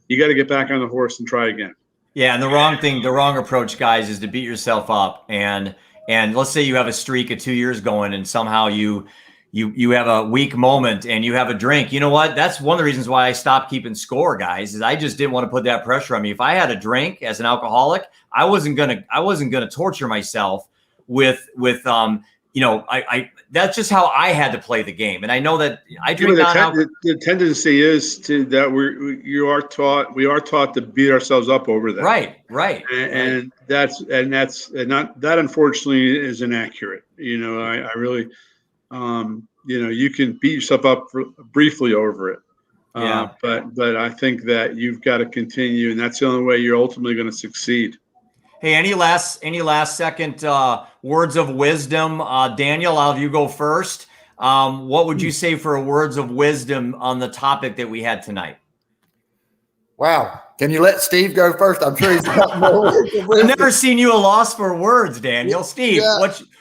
You got to get back on the horse and try again. Yeah, and the wrong approach, guys, is to beat yourself up. And let's say you have a streak of 2 years going, and somehow you have a weak moment and you have a drink. You know what? That's one of the reasons why I stopped keeping score, guys. Is I just didn't want to put that pressure on me. If I had a drink as an alcoholic, I wasn't gonna torture myself with that's just how I had to play the game. And I know that I drink the tendency is that we are taught to beat ourselves up over that. Right. And that unfortunately is inaccurate. I really, you can beat yourself up briefly over it. But I think that you've got to continue, and that's the only way you're ultimately going to succeed. Hey, any last second words of wisdom? Daniel, I'll have you go first. What would you say for words of wisdom on the topic that we had tonight? Wow. Can you let Steve go first? I'm sure he's got more words of wisdom. I've never seen you a loss for words, Daniel. Steve,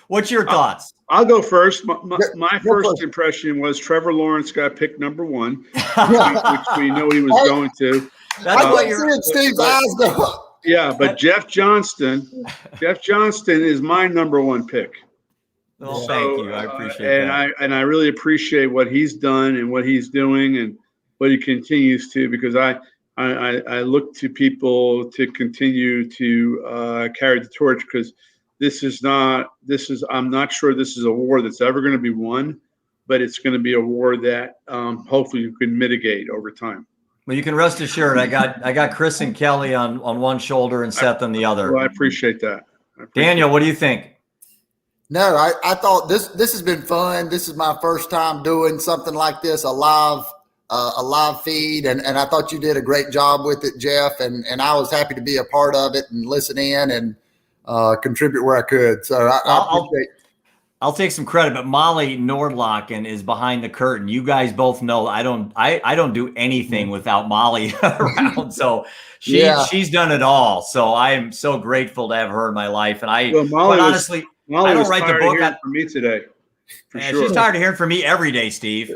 what's your thoughts? I'll go first. My first impression was Trevor Lawrence got picked number 1, which we know he was going to. That's what you're seeing Steve's eyes go up. Yeah, but Jeff Johnston is my number 1 pick. Well, thank you. I appreciate that. I really appreciate what he's done and what he's doing and what he continues to, because I look to people to continue to carry the torch, because I'm not sure this is a war that's ever going to be won, but it's going to be a war that hopefully you can mitigate over time. Well, you can rest assured, I got Chris and Kelly on one shoulder and Seth on the other. Well, I appreciate that. Daniel, what do you think? No, I thought this has been fun. This is my first time doing something like this, a live feed, and I thought you did a great job with it, Jeff, and I was happy to be a part of it and listen in and contribute where I could. So I appreciate. I'll take some credit, but Molly Nordlocken is behind the curtain. You guys both know I don't do anything without Molly around. So she's done it all. So I am so grateful to have her in my life. And Molly I don't write the book for me today. Sure. She's tired of hearing from me every day, Steve.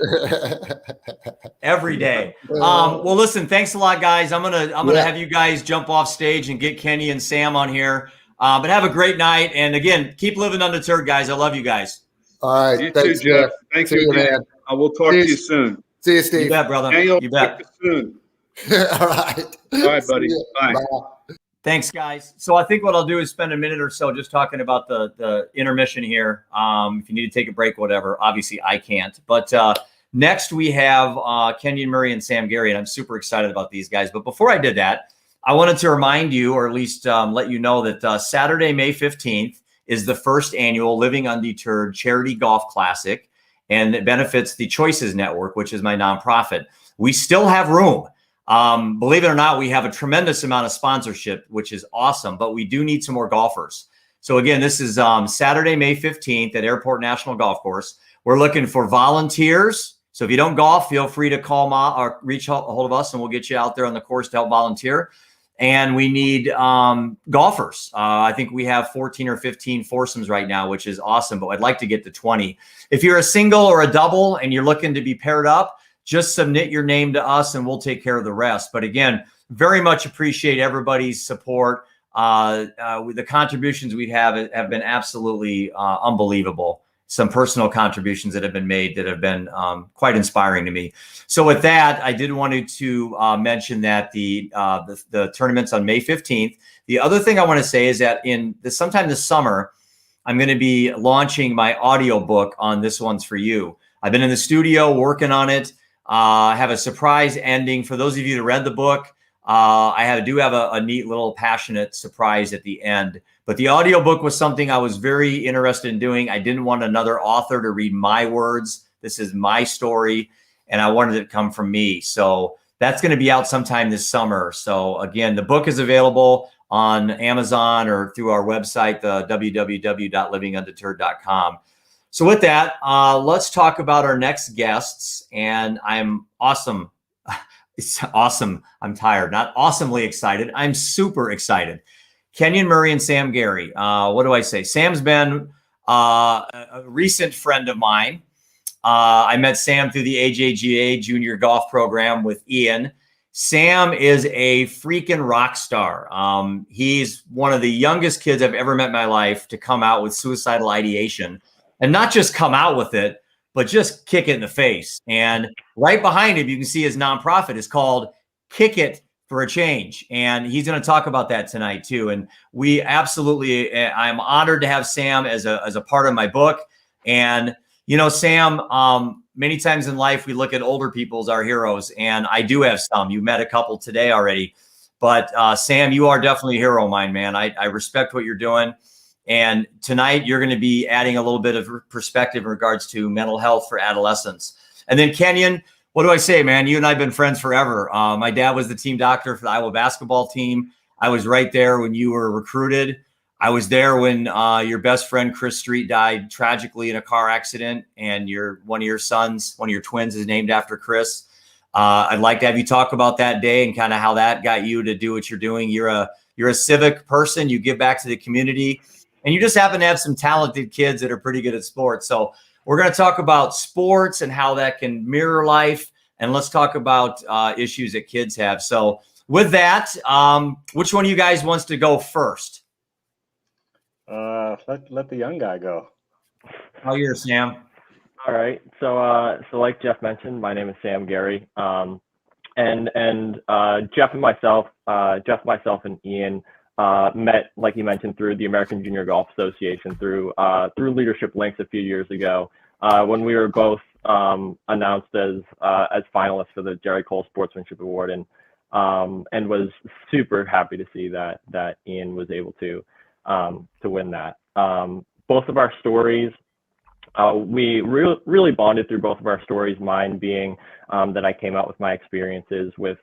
Every day. Well, listen, thanks a lot, guys. I'm gonna have you guys jump off stage and get Kenny and Sam on here. But have a great night. And again, keep living undeterred, guys. I love you guys. All right. You too, Jeff. Thank you, man. I will talk to you soon. See you, Steve. You bet, brother. Daniel, you bet. Soon. All right. All right, buddy. Bye. Thanks, guys. So I think what I'll do is spend a minute or so just talking about the intermission here. If you need to take a break, whatever. Obviously, I can't. But next we have Kenyon Murray and Sam Gary, and I'm super excited about these guys. But before I did that, I wanted to remind you, or at least let you know that Saturday, May 15th is the first annual Living Undeterred Charity Golf Classic. and it benefits the Choices Network, which is my nonprofit. We still have room. Believe it or not, we have a tremendous amount of sponsorship, which is awesome, but we do need some more golfers. So again, this is Saturday, May 15th at Airport National Golf Course. We're looking for volunteers. So if you don't golf, feel free to call or reach a hold of us, and we'll get you out there on the course to help volunteer. And we need golfers. I think we have 14 or 15 foursomes right now, which is awesome, but I'd like to get to 20. If you're a single or a double and you're looking to be paired up, just submit your name to us and we'll take care of the rest. But again, very much appreciate everybody's support. The contributions we have been absolutely unbelievable. Some personal contributions that have been made that have been quite inspiring to me. So with that, I did want to mention that the tournament's on May 15th. The other thing I want to say is that sometime this summer, I'm going to be launching my audio book on This One's For You. I've been in the studio working on it. I have a surprise ending for those of you that read the book. I do have a neat little passionate surprise at the end. But the audiobook was something I was very interested in doing. I didn't want another author to read my words. This is my story, and I wanted it to come from me. So that's going to be out sometime this summer. So again, the book is available on Amazon or through our website, the www.livingundeterred.com. So with that, let's talk about our next guests. And I'm awesome. It's awesome. I'm tired, not awesomely excited. I'm super excited. Kenyon Murray and Sam Gary. What do I say? Sam's been a recent friend of mine. I met Sam through the AJGA junior golf program with Ian. Sam is a freaking rock star. He's one of the youngest kids I've ever met in my life to come out with suicidal ideation, and not just come out with it, but just kick it in the face. And right behind him, you can see his nonprofit is called Kick It for a Change. And he's going to talk about that tonight too. And we absolutely, I'm honored to have Sam as a part of my book. And, you know, Sam, many times in life, we look at older people as our heroes. And I do have some. You met a couple today already. But Sam, you are definitely a hero of mine, man. I respect what you're doing. And tonight, you're going to be adding a little bit of perspective in regards to mental health for adolescents. And then Kenyon, what do I say, man? You and I have been friends forever. My dad was the team doctor for the Iowa basketball team. I was right there when you were recruited. I was there when your best friend, Chris Street, died tragically in a car accident. And one of your sons, one of your twins is named after Chris. I'd like to have you talk about that day and kind of how that got you to do what you're doing. You're a civic person. You give back to the community. And you just happen to have some talented kids that are pretty good at sports. So we're going to talk about sports and how that can mirror life. And let's talk about issues that kids have. So with that, which one of you guys wants to go first? Let the young guy go. Oh, you're Sam. All right. So like Jeff mentioned, my name is Sam Gary. And Jeff, myself, and Ian met, like you mentioned, through the American Junior Golf Association, through Leadership Links a few years ago, when we were both announced as finalists for the Jerry Cole Sportsmanship Award, and was super happy to see that Ian was able to win that. Both of our stories, we really bonded through both of our stories. Mine being that I came out with my experiences with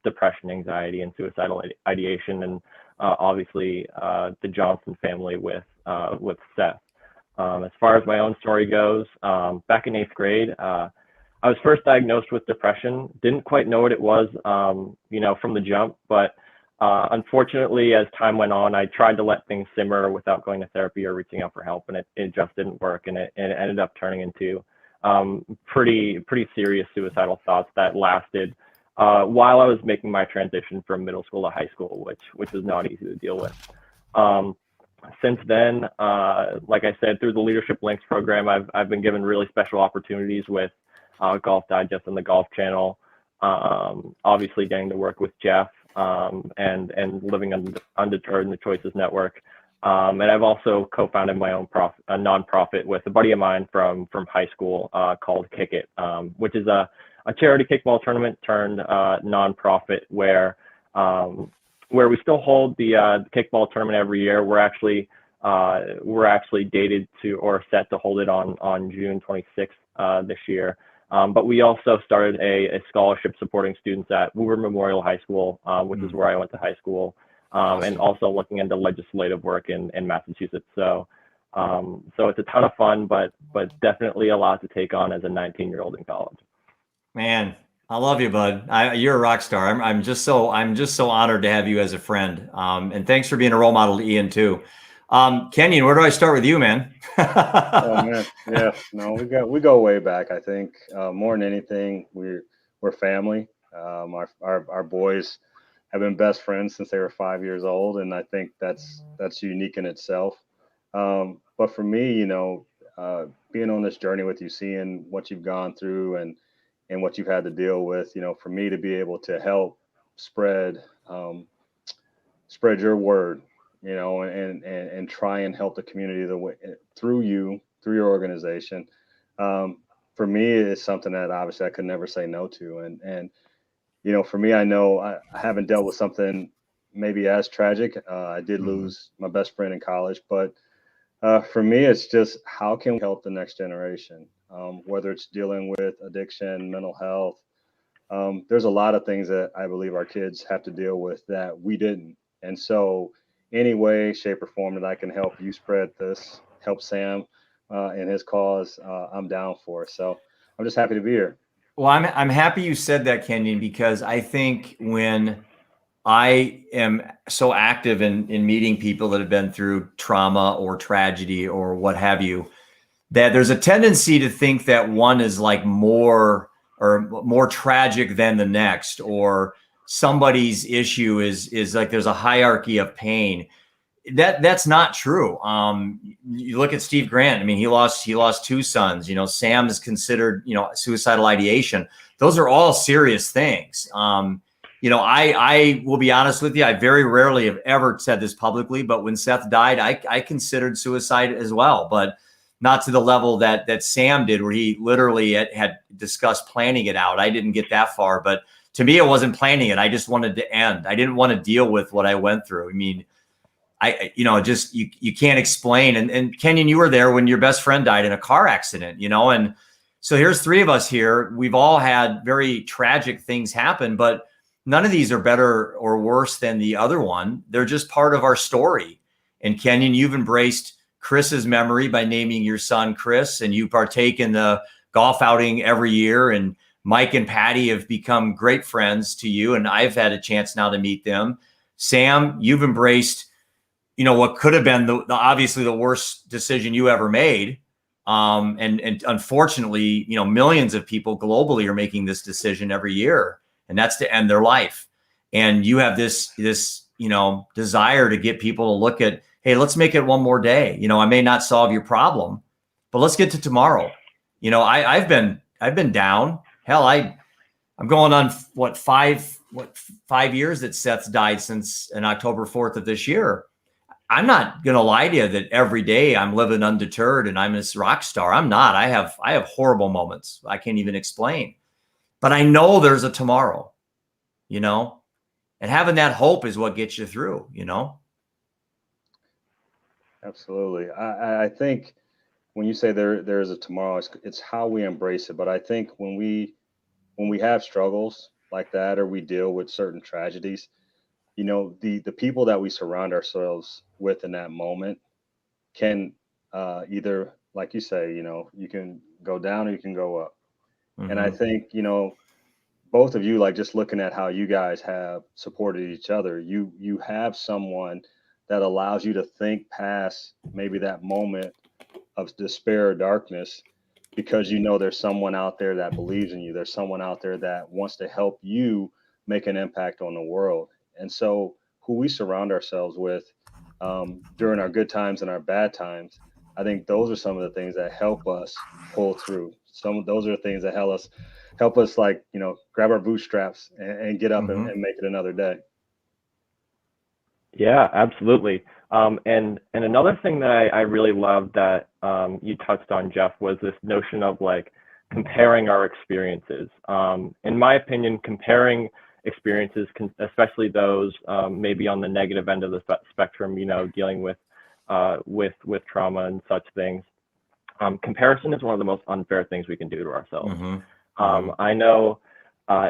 depression, anxiety, and suicidal ideation, and obviously the Johnson family with Seth. As far as my own story goes, back in 8th grade, I was first diagnosed with depression. Didn't quite know what it was, from the jump, but unfortunately, as time went on, I tried to let things simmer without going to therapy or reaching out for help, and it just didn't work, and it ended up turning into pretty serious suicidal thoughts that lasted while I was making my transition from middle school to high school, which was not easy to deal with. Since then, like I said, through the Leadership Links program, I've been given really special opportunities with Golf Digest and the Golf Channel. Obviously, getting to work with Jeff and Living Undeterred and the Choices Network. And I've also co-founded my own nonprofit with a buddy of mine from high school called Kick It, which is a charity kickball tournament turned nonprofit where we still hold the kickball tournament every year. We're actually we're actually dated to or set to hold it on June 26th this year. But we also started a scholarship supporting students at Woodward Memorial High School, which is where I went to high school, and also looking into legislative work in Massachusetts. So it's a ton of fun, but definitely a lot to take on as a 19-year-old in college. Man, I love you, bud. You're a rock star. I'm just so honored to have you as a friend. And thanks for being a role model to Ian too. Kenyon, where do I start with you, man? Oh man, yeah, no, we go way back. I think more than anything, we're family. Our boys have been best friends since they were 5 years old, and I think that's unique in itself. But for me, being on this journey with you, seeing what you've gone through and what you've had to deal with, for me to be able to help spread your word, and try and help the community through your organization. For me, it's something that obviously I could never say no to. And for me, I know I haven't dealt with something maybe as tragic. I did lose my best friend in college, but for me, it's just how can we help the next generation, whether it's dealing with addiction, mental health. There's a lot of things that I believe our kids have to deal with that we didn't. And so any way, shape, or form that I can help you spread this, help Sam in his cause, I'm down for. So I'm just happy to be here. Well, I'm happy you said that, Kenyon, because I think when I am so active in meeting people that have been through trauma or tragedy or what have you, that there's a tendency to think that one is like more tragic than the next, or somebody's issue is like there's a hierarchy of pain. That's not true. You look at Steve Grant. I mean, he lost two sons. Sam is considered, suicidal ideation. Those are all serious things. I will be honest with you. I very rarely have ever said this publicly, but when Seth died, I considered suicide as well, but not to the level that Sam did, where he literally had discussed planning it out. I didn't get that far, but to me, it wasn't planning it. I just wanted to end. I didn't want to deal with what I went through. I mean, you can't explain. And Kenyon, you were there when your best friend died in a car accident, and so here's three of us here. We've all had very tragic things happen, but none of these are better or worse than the other one. They're just part of our story. And Kenyon, you've embraced Chris's memory by naming your son Chris, and you partake in the golf outing every year. And Mike and Patty have become great friends to you, and I've had a chance now to meet them. Sam, you've embraced what could have been the obviously the worst decision you ever made. And unfortunately, millions of people globally are making this decision every year, and that's to end their life. And you have this desire to get people to look at, hey, let's make it one more day. I may not solve your problem, but let's get to tomorrow. I've been down. Hell, I'm going on 5 years that Seth's died since on October 4th of this year. I'm not going to lie to you that every day I'm living undeterred and I'm this rock star. I'm not. I have horrible moments I can't even explain, but I know there's a tomorrow, and having that hope is what gets you through, Absolutely. I think when you say there's a tomorrow, it's how we embrace it. But I think when we have struggles like that, or we deal with certain tragedies, the people that we surround ourselves with in that moment can either, like you say, you can go down or you can go up. Mm-hmm. And I think, both of you, like just looking at how you guys have supported each other, you have someone that allows you to think past maybe that moment of despair or darkness, because there's someone out there that believes in you. There's someone out there that wants to help you make an impact on the world. And so who we surround ourselves with during our good times and our bad times, I think those are some of the things that help us pull through. Those are the things that help us like, grab our bootstraps and get up and make it another day. Yeah, absolutely. And another thing that I really loved that you touched on, Jeff, was this notion of like comparing our experiences. In my opinion, comparing experiences, especially those maybe on the negative end of the spectrum, dealing with with trauma and such things. Comparison is one of the most unfair things we can do to ourselves. I know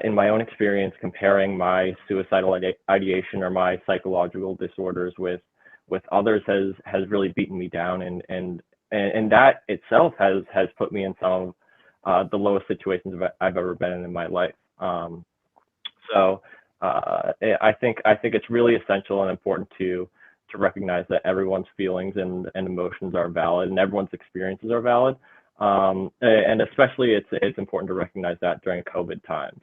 in my own experience, comparing my suicidal ideation or my psychological disorders with others has really beaten me down, and that itself has put me in some of the lowest situations I've ever been in my life. So I think it's really essential and important to recognize that everyone's feelings and emotions are valid, and everyone's experiences are valid. And especially it's important to recognize that during COVID times.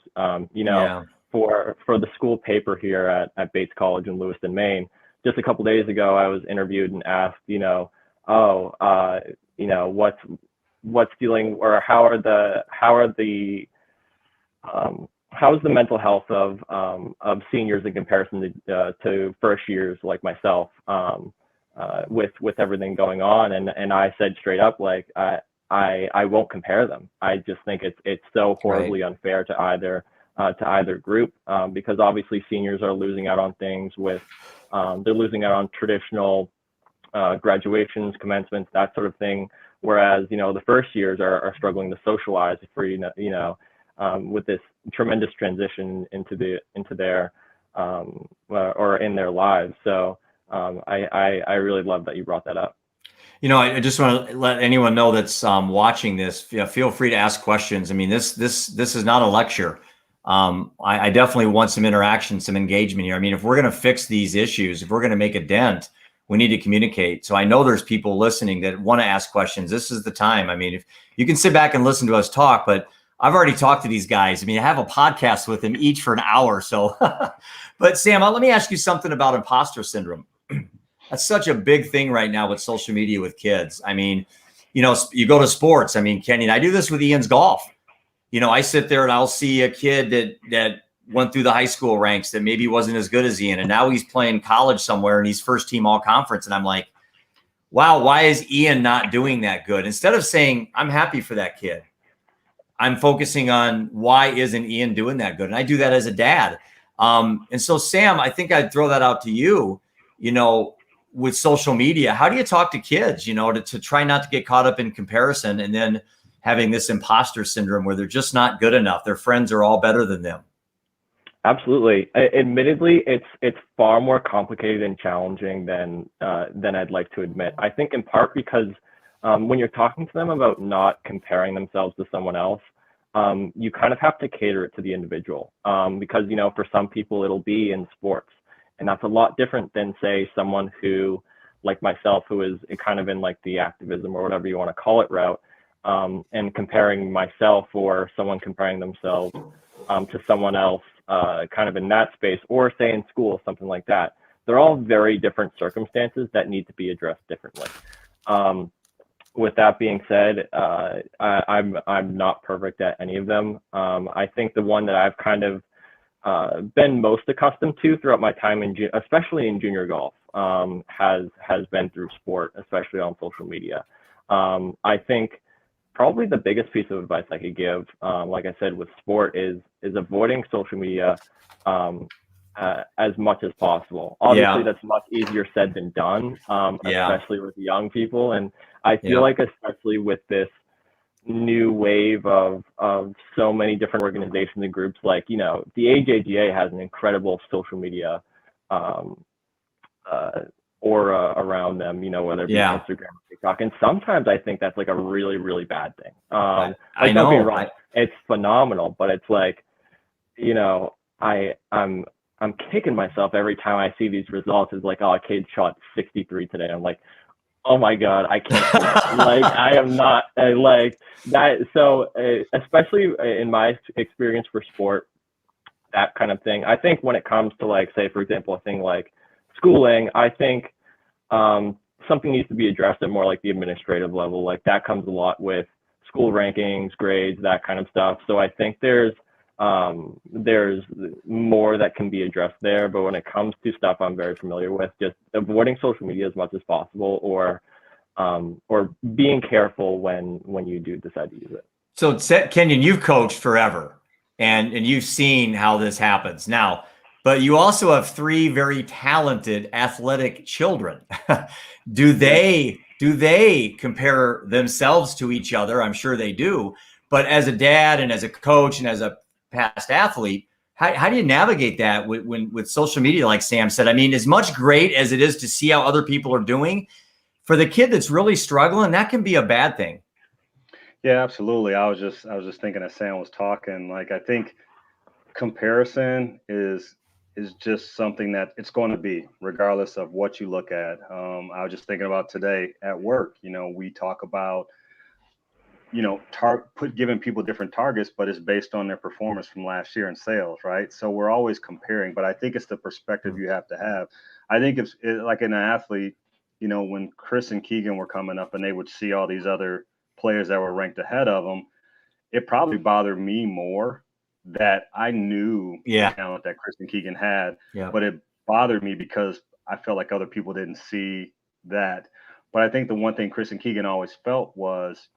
For the school paper here at Bates College in Lewiston, Maine, just a couple days ago, I was interviewed and asked, what's dealing, or how is the mental health of seniors in comparison to first years like myself, with everything going on, and I said straight up, like, I won't compare them. I just think it's so horribly unfair to either group, because obviously seniors are losing out on things they're losing out on traditional graduations, commencements, that sort of thing, whereas the first years are struggling to socialize with this tremendous transition into their or in their lives. So I really love that you brought that up. I just want to let anyone know that's watching this, feel free to ask questions. I mean, this is not a lecture. I definitely want some interaction, some engagement here. I mean, if we're going to fix these issues, if we're going to make a dent, we need to communicate. So I know there's people listening that want to ask questions. This is the time. I mean, if you can sit back and listen to us talk, but I've already talked to these guys. I mean, I have a podcast with them each for an hour. So, but Sam, let me ask you something about imposter syndrome. That's such a big thing right now with social media with kids. I mean, you go to sports. I mean, Kenny, and I do this with Ian's golf. I sit there and I'll see a kid that went through the high school ranks that maybe wasn't as good as Ian, and now he's playing college somewhere and he's first team all conference. And I'm like, wow, why is Ian not doing that good? Instead of saying, I'm happy for that kid, I'm focusing on why isn't Ian doing that good? And I do that as a dad. And so, Sam, I think I'd throw that out to you, with social media. How do you talk to kids, to try not to get caught up in comparison and then having this imposter syndrome where they're just not good enough? Their friends are all better than them. Absolutely. Admittedly, it's far more complicated and challenging than I'd like to admit. I think in part because when you're talking to them about not comparing themselves to someone else, you kind of have to cater it to the individual, because for some people it'll be in sports, and that's a lot different than, say, someone who, like myself, who is kind of in like the activism or whatever you want to call it route, and comparing myself or someone comparing themselves to someone else kind of in that space, or say in school, something like that. They're all very different circumstances that need to be addressed differently. With that being said, I'm not perfect at any of them. I think the one that I've kind of been most accustomed to throughout my time especially in junior golf, has been through sport, especially on social media. I think probably the biggest piece of advice I could give, like I said, with sport is avoiding social media as much as possible. Obviously, that's much easier said than done, especially with young people. And I feel like, especially with this new wave of so many different organizations and groups, like, the AJGA has an incredible social media aura around them, whether it be Instagram or TikTok. And sometimes I think that's like a really, really bad thing. I don't know. Be wrong. It's phenomenal, but it's like, I'm kicking myself every time I see these results. It's like, oh, a kid shot 63 today. I'm like, oh my God, I can't. Like, I am not like that. So especially in my experience for sport, that kind of thing, I think when it comes to, like, say, for example, a thing like schooling, I think something needs to be addressed at more like the administrative level. Like, that comes a lot with school rankings, grades, that kind of stuff. So I think there's more that can be addressed there. But when it comes to stuff I'm very familiar with, just avoiding social media as much as possible, or being careful when you do decide to use it. So, Kenyon, you've coached forever, and you've seen how this happens. Now, but you also have three very talented athletic children. do they compare themselves to each other? I'm sure they do. But as a dad and as a coach and as a past athlete, how do you navigate that with social media, like Sam said? I mean, as much great as it is to see how other people are doing, for the kid that's really struggling, that can be a bad thing. Yeah, absolutely. I was just thinking as Sam was talking, like I think comparison is just something that it's going to be regardless of what you look at. I was just thinking about today at work. We talk about giving people different targets, but it's based on their performance from last year in sales, right? So we're always comparing, but I think it's the perspective you have to have. I think like in an athlete, when Chris and Keegan were coming up and they would see all these other players that were ranked ahead of them, it probably bothered me more that I knew the talent that Chris and Keegan had, but it bothered me because I felt like other people didn't see that. But I think the one thing Chris and Keegan always felt was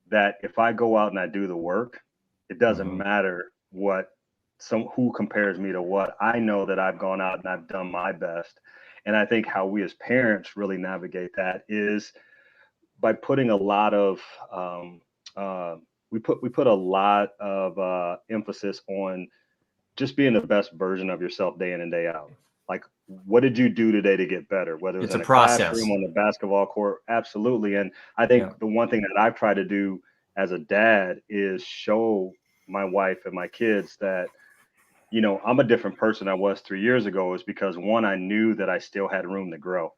that if I go out and I do the work, it doesn't matter who compares me to what. I know that I've gone out and I've done my best. And I think how we as parents really navigate that is by putting a lot of we put a lot of emphasis on just being the best version of yourself day in and day out. Like, what did you do today to get better? Whether it's in a classroom, on the basketball court, absolutely. And I think the one thing that I've tried to do as a dad is show my wife and my kids that, I'm a different person I was 3 years ago, is because one, I knew that I still had room to grow.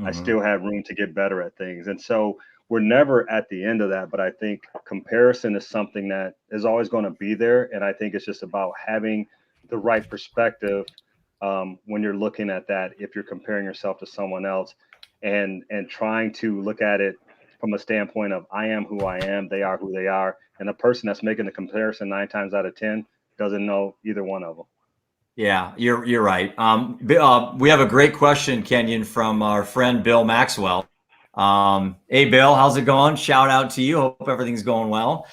I still had room to get better at things. And so we're never at the end of that. But I think comparison is something that is always going to be there. And I think it's just about having the right perspective when you're looking at that, if you're comparing yourself to someone else, and trying to look at it from a standpoint of I am who I am, they are who they are. And the person that's making the comparison 9 times out of 10 doesn't know either one of them. Yeah, you're right. We have a great question, Kenyon, from our friend Bill Maxwell. Hey, Bill, how's it going? Shout out to you. Hope everything's going well.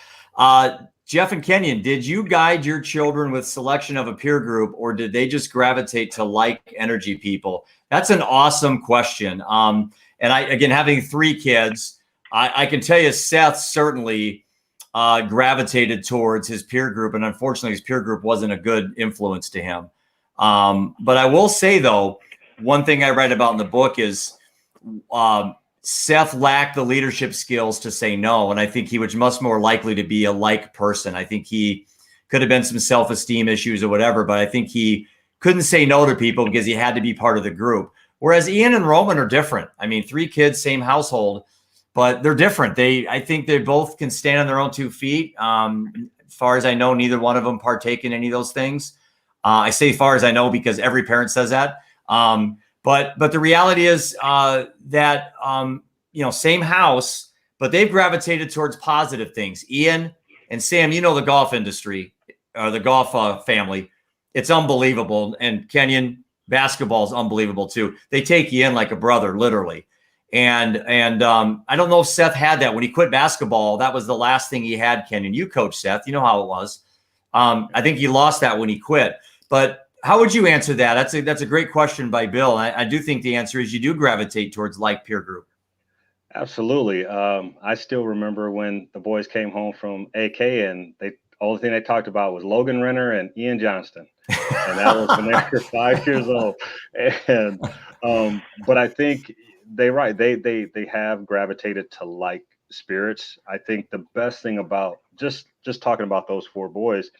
Jeff and Kenyon, did you guide your children with selection of a peer group, or did they just gravitate to like energy people? That's an awesome question. And again, having 3 kids, I can tell you Seth certainly gravitated towards his peer group, and unfortunately his peer group wasn't a good influence to him. But I will say, though, one thing I write about in the book is Seth lacked the leadership skills to say no, and I think he was much more likely to be a like person. I think he could have been some self-esteem issues or whatever, but I think he couldn't say no to people because he had to be part of the group. Whereas Ian and Roman are different. I mean, 3 kids, same household, but they're different. I think they both can stand on their own 2 feet. As far as I know, neither one of them partake in any of those things. I say far as I know because every parent says that. But the reality is that, same house, but they've gravitated towards positive things. Ian and Sam, the golf industry, or the golf family, it's unbelievable. And Kenyon, basketball is unbelievable too. They take you in like a brother, literally. And I don't know if Seth had that when he quit basketball. That was the last thing he had, Kenyon. You coach Seth, you know how it was. I think he lost that when he quit. But how would you answer that? That's a great question by Bill. I do think the answer is you do gravitate towards like peer group. Absolutely. I still remember when the boys came home from AK and the only thing they talked about was Logan Renner and Ian Johnston. And that was when they were 5 years old. And but I think they're right. They have gravitated to like spirits. I think the best thing about just talking about those 4 boys,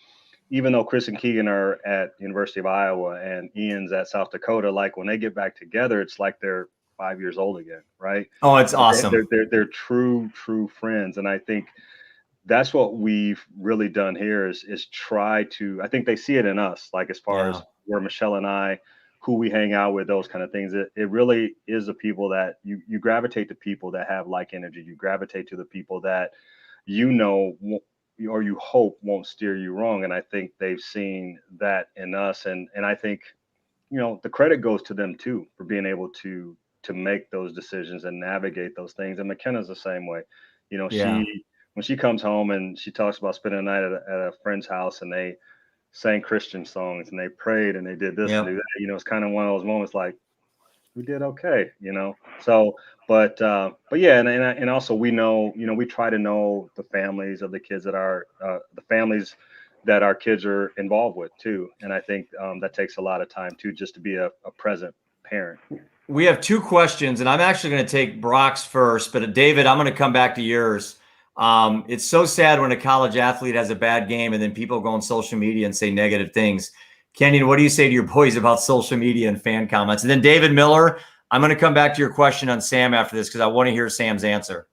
even though Chris and Keegan are at University of Iowa and Ian's at South Dakota, like when they get back together, it's like they're 5 years old again, right? Oh, it's awesome. They're true friends. And I think that's what we've really done here is try to, I think they see it in us, like as far as where Michelle and I, who we hang out with, those kind of things. It really is the people that you gravitate to, people that have like energy. You gravitate to the people that or you hope won't steer you wrong. And I think they've seen that in us. And I think, the credit goes to them too, for being able to make those decisions and navigate those things. And McKenna's the same way. When she comes home and she talks about spending a night at a friend's house and they sang Christian songs and they prayed and they did this Yep. and do that. You know, it's kind of one of those moments like we did okay, you know. So, but yeah, and also we know, you know, we try to know the families of the kids that are the families that our kids are involved with too. And I think that takes a lot of time too, just to be a present parent. We have two questions, and I'm actually going to take Brock's first, but David, I'm going to come back to yours. It's so sad when a college athlete has a bad game and then people go on social media and say negative things. Kenyon, what do you say to your boys about social media and fan comments? And then David Miller, I'm going to come back to your question on Sam after this because I want to hear Sam's answer.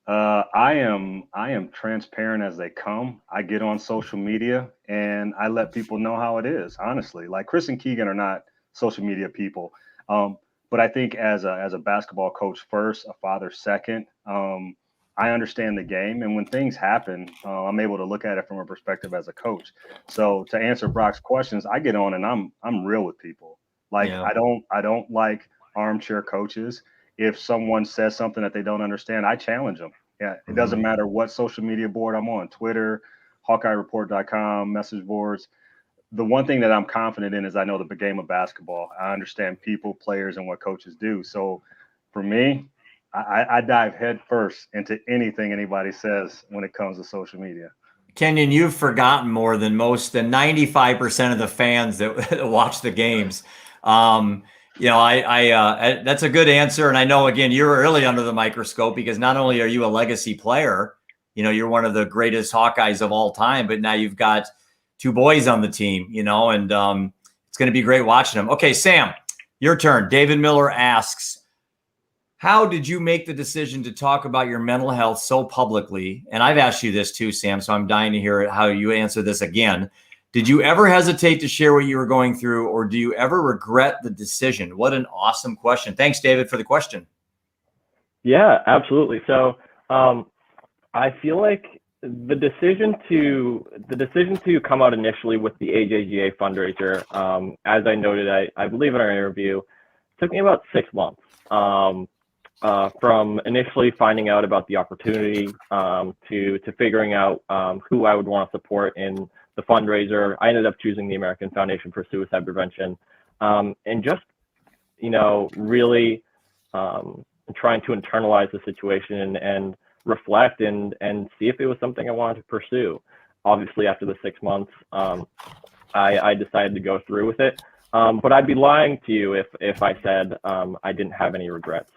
I am transparent as they come. I get on social media and I let people know how it is. Honestly, like Chris and Keegan are not social media people, but I think as a basketball coach first, a father second, I understand the game, and when things happen, I'm able to look at it from a perspective as a coach. So to answer Brock's questions, I get on and I'm real with people. Like Yeah. I don't like armchair coaches. If someone says something that they don't understand, I challenge them. Yeah, it doesn't matter what social media board I'm on, Twitter, HawkeyeReport.com, message boards. The one thing that I'm confident in is I know the game of basketball. I understand people, players, and what coaches do. So for me, I dive head first into anything anybody says when it comes to social media. Kenyon, you've forgotten more than most, than 95% of the fans that watch the games. You know, that's a good answer. And I know, again, you're really under the microscope because not only are you a legacy player, you know, you're one of the greatest Hawkeyes of all time, but now you've got two boys on the team, you know, and it's going to be great watching them. Okay, Sam, your turn. David Miller asks, how did you make the decision to talk about your mental health so publicly? And I've asked you this too, Sam, so I'm dying to hear how you answer this again. Did you ever hesitate to share what you were going through, or do you ever regret the decision? What an awesome question. Thanks, David, for the question. Yeah, absolutely. So I feel like the decision to come out initially with the AJGA fundraiser, as I noted, I believe in our interview, took me about 6 months. From initially finding out about the opportunity to figuring out who I would want to support in the fundraiser. I ended up choosing the American Foundation for Suicide Prevention, and just, you know, really trying to internalize the situation and reflect and see if it was something I wanted to pursue. Obviously, after the 6 months, I decided to go through with it. But I'd be lying to you if I said I didn't have any regrets.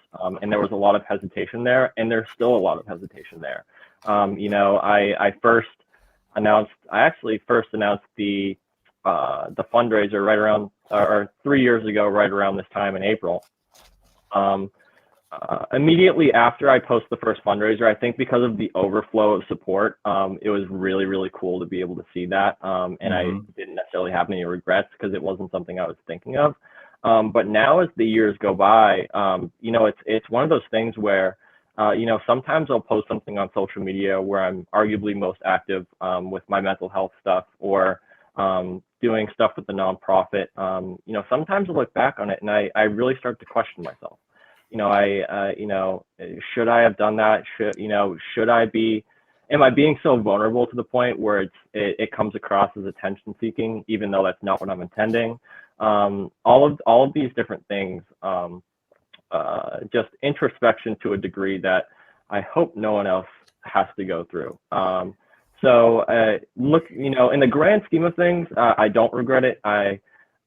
And there was a lot of hesitation there, and there's still a lot of hesitation there. You know, I actually first announced the fundraiser right around, or 3 years ago, right around this time in April. Immediately after I post the first fundraiser, I think because of the overflow of support, it was really, really cool to be able to see that. And I didn't necessarily have any regrets because it wasn't something I was thinking of. But now as the years go by, you know, it's one of those things where, you know, sometimes I'll post something on social media where I'm arguably most active with my mental health stuff, or doing stuff with the nonprofit. You know, sometimes I look back on it and I really start to question myself. You know, you know, should I have done that? Am I being so vulnerable to the point where it comes across as attention seeking, even though that's not what I'm intending? All of these different things, just introspection to a degree that I hope no one else has to go through. So look, you know, in the grand scheme of things, I don't regret it.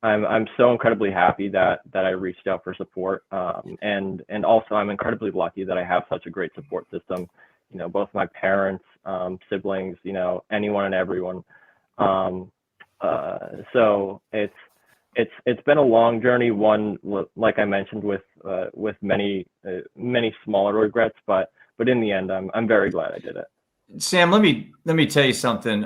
I'm so incredibly happy that I reached out for support, and also I'm incredibly lucky that I have such a great support system. You know, both my parents, siblings, you know, anyone and everyone. So it's been a long journey. One, like I mentioned, with many smaller regrets, but in the end, I'm very glad I did it. Sam, let me tell you something.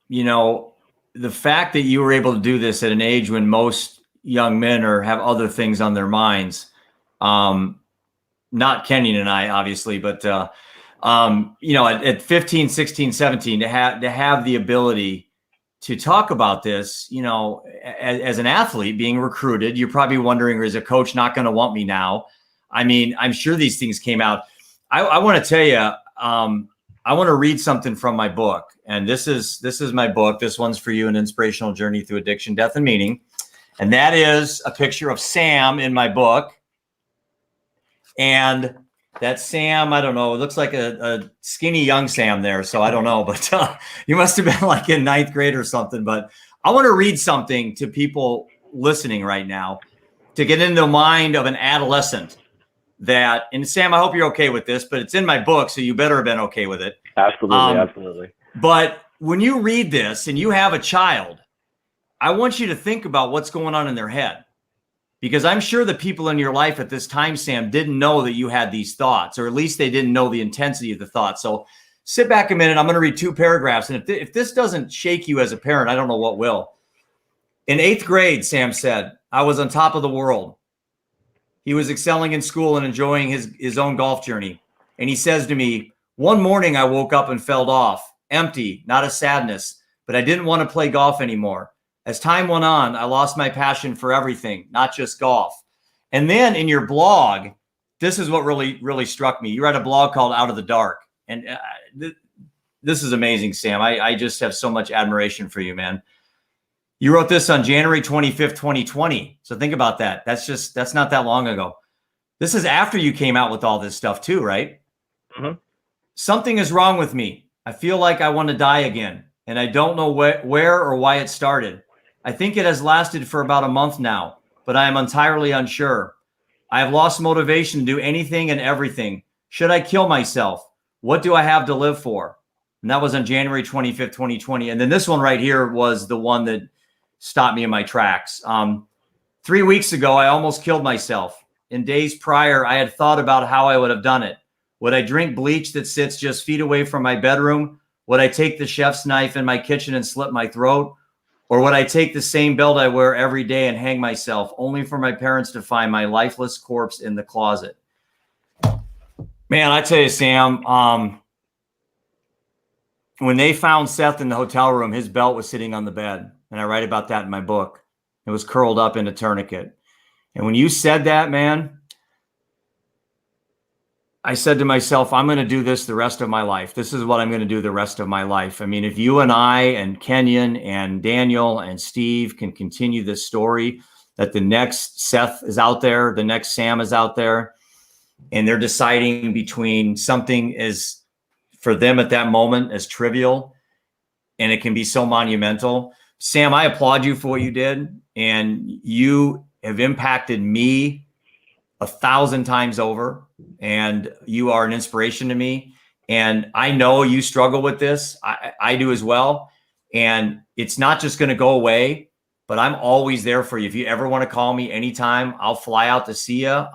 You know, the fact that you were able to do this at an age when most young men have other things on their minds, not Kenyon and I, obviously, but, you know, at 15, 16, 17, to have the ability to talk about this, you know, as an athlete being recruited, you're probably wondering, is a coach not going to want me now? I mean, I'm sure these things came out. I want to tell you, I want to read something from my book. And this is my book. This one's for you, An Inspirational Journey Through Addiction, Death, and Meaning. And that is a picture of Sam in my book. And that Sam, I don't know, it looks like a skinny young Sam there. So I don't know, but you must have been like in 9th grade or something. But I want to read something to people listening right now to get into the mind of an adolescent that, and Sam, I hope you're okay with this, but it's in my book, so you better have been okay with it. Absolutely, absolutely. But when you read this and you have a child, I want you to think about what's going on in their head. Because I'm sure the people in your life at this time, Sam, didn't know that you had these thoughts, or at least they didn't know the intensity of the thoughts. So sit back a minute. I'm going to read 2 paragraphs. And if this doesn't shake you as a parent, I don't know what will. In 8th grade, Sam said, I was on top of the world. He was excelling in school and enjoying his own golf journey. And he says to me, one morning I woke up and felt off, empty, not a sadness, but I didn't want to play golf anymore. As time went on, I lost my passion for everything, not just golf. And then in your blog, this is what really struck me. You write a blog called Out of the Dark. And this is amazing, Sam. I just have so much admiration for you, man. You wrote this on January 25th, 2020. So think about that. That's not that long ago. This is after you came out with all this stuff too, right? Mm-hmm. Something is wrong with me. I feel like I want to die again. And I don't know where or why it started. I think it has lasted for about a month now, but I am entirely unsure. I have lost motivation to do anything and everything. Should I kill myself? What do I have to live for? And that was on January 25th, 2020. And then this one right here was the one that stopped me in my tracks. 3 weeks ago, I almost killed myself. In days prior, I had thought about how I would have done it. Would I drink bleach that sits just feet away from my bedroom? Would I take the chef's knife in my kitchen and slit my throat? Or would I take the same belt I wear every day and hang myself, only for my parents to find my lifeless corpse in the closet? Man, I tell you, Sam, when they found Seth in the hotel room, his belt was sitting on the bed. And I write about that in my book. It was curled up in a tourniquet. And when you said that, man, I said to myself, I'm going to do this the rest of my life. This is what I'm going to do the rest of my life. I mean, if you and I and Kenyon and Daniel and Steve can continue this story, that the next Seth is out there, the next Sam is out there, and they're deciding between something is for them at that moment as trivial, and it can be so monumental. Sam, I applaud you for what you did, and you have impacted me 1,000 times over, and you are an inspiration to me. And I know you struggle with this. I do as well. And it's not just going to go away, but I'm always there for you. If you ever want to call me anytime, I'll fly out to see you.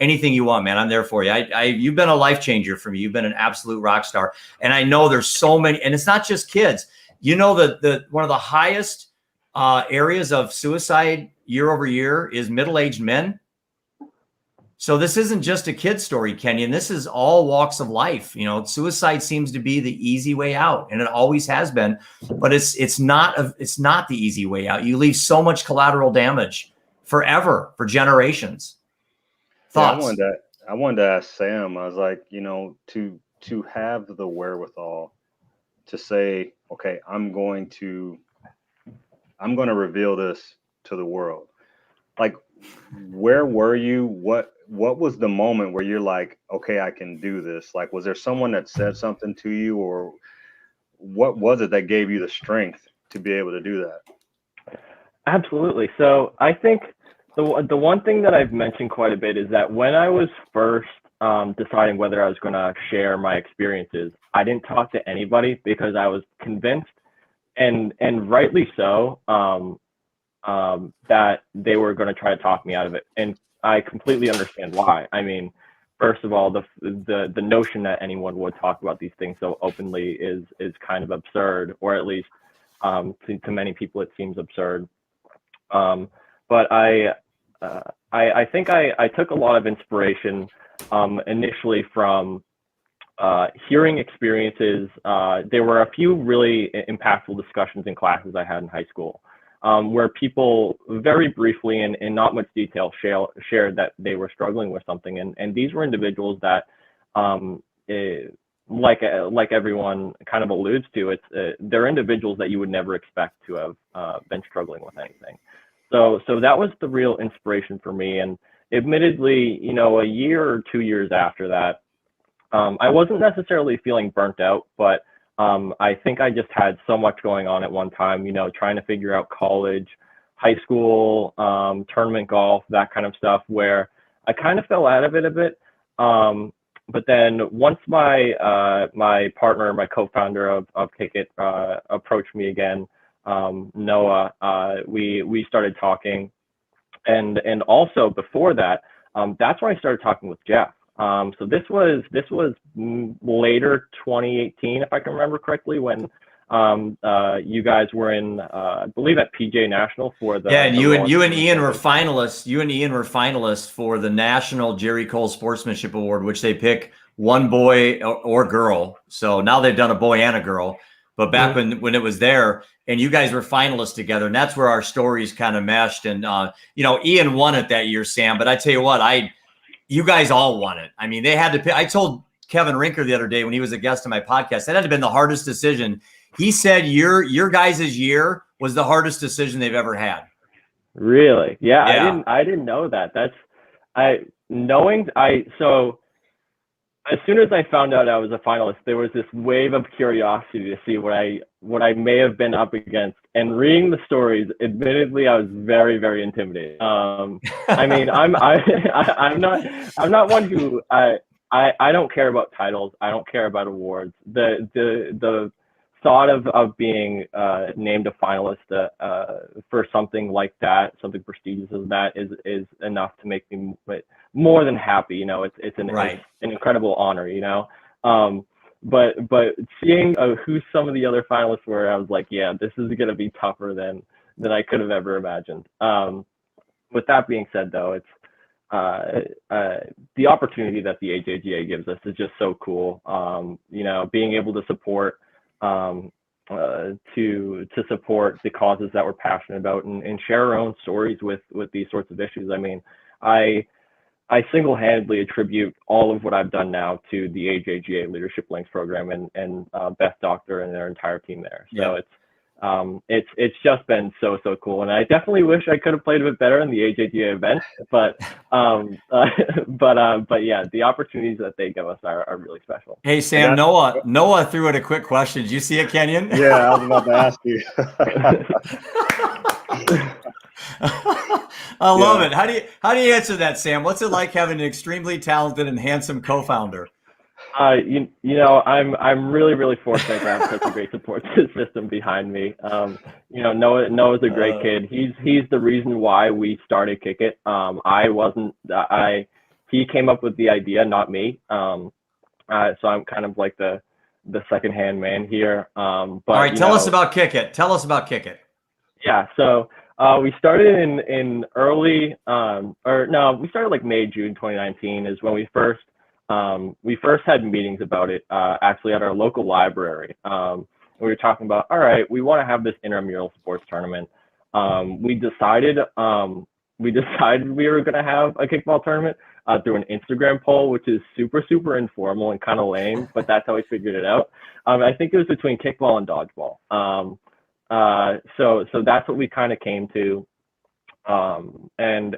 Anything you want, man, I'm there for you. You've been a life changer for me. You've been an absolute rock star. And I know there's so many, and it's not just kids. You know, the one of the highest areas of suicide year over year is middle-aged men. So this isn't just a kid story, Kenyon. This is all walks of life. You know, suicide seems to be the easy way out, and it always has been. But it's not the easy way out. You leave so much collateral damage forever, for generations. Thoughts? Yeah, I wanted to ask Sam. I was like, you know, to have the wherewithal to say, okay, I'm going to reveal this to the world. Like, where were you? What was the moment where you're like, okay, I can do this? Like, was there someone that said something to you, or what was it that gave you the strength to be able to do that? Absolutely. So I think the one thing that I've mentioned quite a bit is that when I was first deciding whether I was going to share my experiences, I didn't talk to anybody because I was convinced, and rightly so, that they were going to try to talk me out of it. And I completely understand why. I mean, first of all, the notion that anyone would talk about these things so openly is kind of absurd, or at least to many people it seems absurd. But I think I took a lot of inspiration initially from hearing experiences. There were a few really impactful discussions in classes I had in high school, where people very briefly and in not much detail shared that they were struggling with something. And these were individuals that like everyone kind of alludes to, they're individuals that you would never expect to have been struggling with anything. So that was the real inspiration for me. And admittedly, a year or 2 years after that, I wasn't necessarily feeling burnt out, but I think I just had so much going on at one time, trying to figure out college, high school, tournament golf, that kind of stuff, where I kind of fell out of it a bit. But then once my partner, my co-founder of Kick approached me again, Noah, we started talking, and also before that, that's when I started talking with Jeff. So this was later 2018, if I can remember correctly, when you guys were in, I believe, at PGA National for the and you and Ian were Championship. finalists. You and Ian were finalists for the National Jerry Cole Sportsmanship Award, which they pick one boy or girl. So now they've done a boy and a girl. But back when it was there, and you guys were finalists together, and that's where our stories kind of meshed. And Ian won it that year, Sam. But I tell you what, you guys all won it. I mean, they had to pick. I told Kevin Rinker the other day when he was a guest on my podcast, that had been the hardest decision. He said your guys' year was the hardest decision they've ever had. Really? Yeah. Yeah. I didn't know that. So as soon as I found out I was a finalist, there was this wave of curiosity to see what I may have been up against. And reading the stories, admittedly, I was very, very intimidated. I mean, I'm not one who I don't care about titles. I don't care about awards. The thought of being named a finalist for something like that, something prestigious as that, is enough to make me more than happy. It's an incredible honor. But seeing who some of the other finalists were, I was like, yeah, this is going to be tougher than I could have ever imagined. With that being said, though, it's the opportunity that the AJGA gives us is just so cool. Being able to support to support the causes that we're passionate about and share our own stories with these sorts of issues. I mean, I single-handedly attribute all of what I've done now to the AJGA Leadership Links program and Beth Doctor and their entire team there. So it's just been so cool, and I definitely wish I could have played a bit better in the AJGA event, but yeah, the opportunities that they give us are really special. Hey Sam, Noah threw in a quick question. Did you see it, Kenyon? Yeah, I was about to ask you. I love it. How do you answer that, Sam? What's it like having an extremely talented and handsome co-founder? I'm really fortunate to have such a great support system behind me. Noah's a great kid. He's the reason why we started Kick It. He came up with the idea, not me. So I'm kind of like the second-hand man here. But all right, tell us about Kick It. Tell us about Kick It. Yeah, so we started in early, we started like May, June 2019 is when we first had meetings about it, actually at our local library. We were talking about, all right, we want to have this intramural sports tournament. We decided we were going to have a kickball tournament through an Instagram poll, which is super informal and kind of lame, but that's how we figured it out. I think it was between kickball and dodgeball. So that's what we kind of came to. And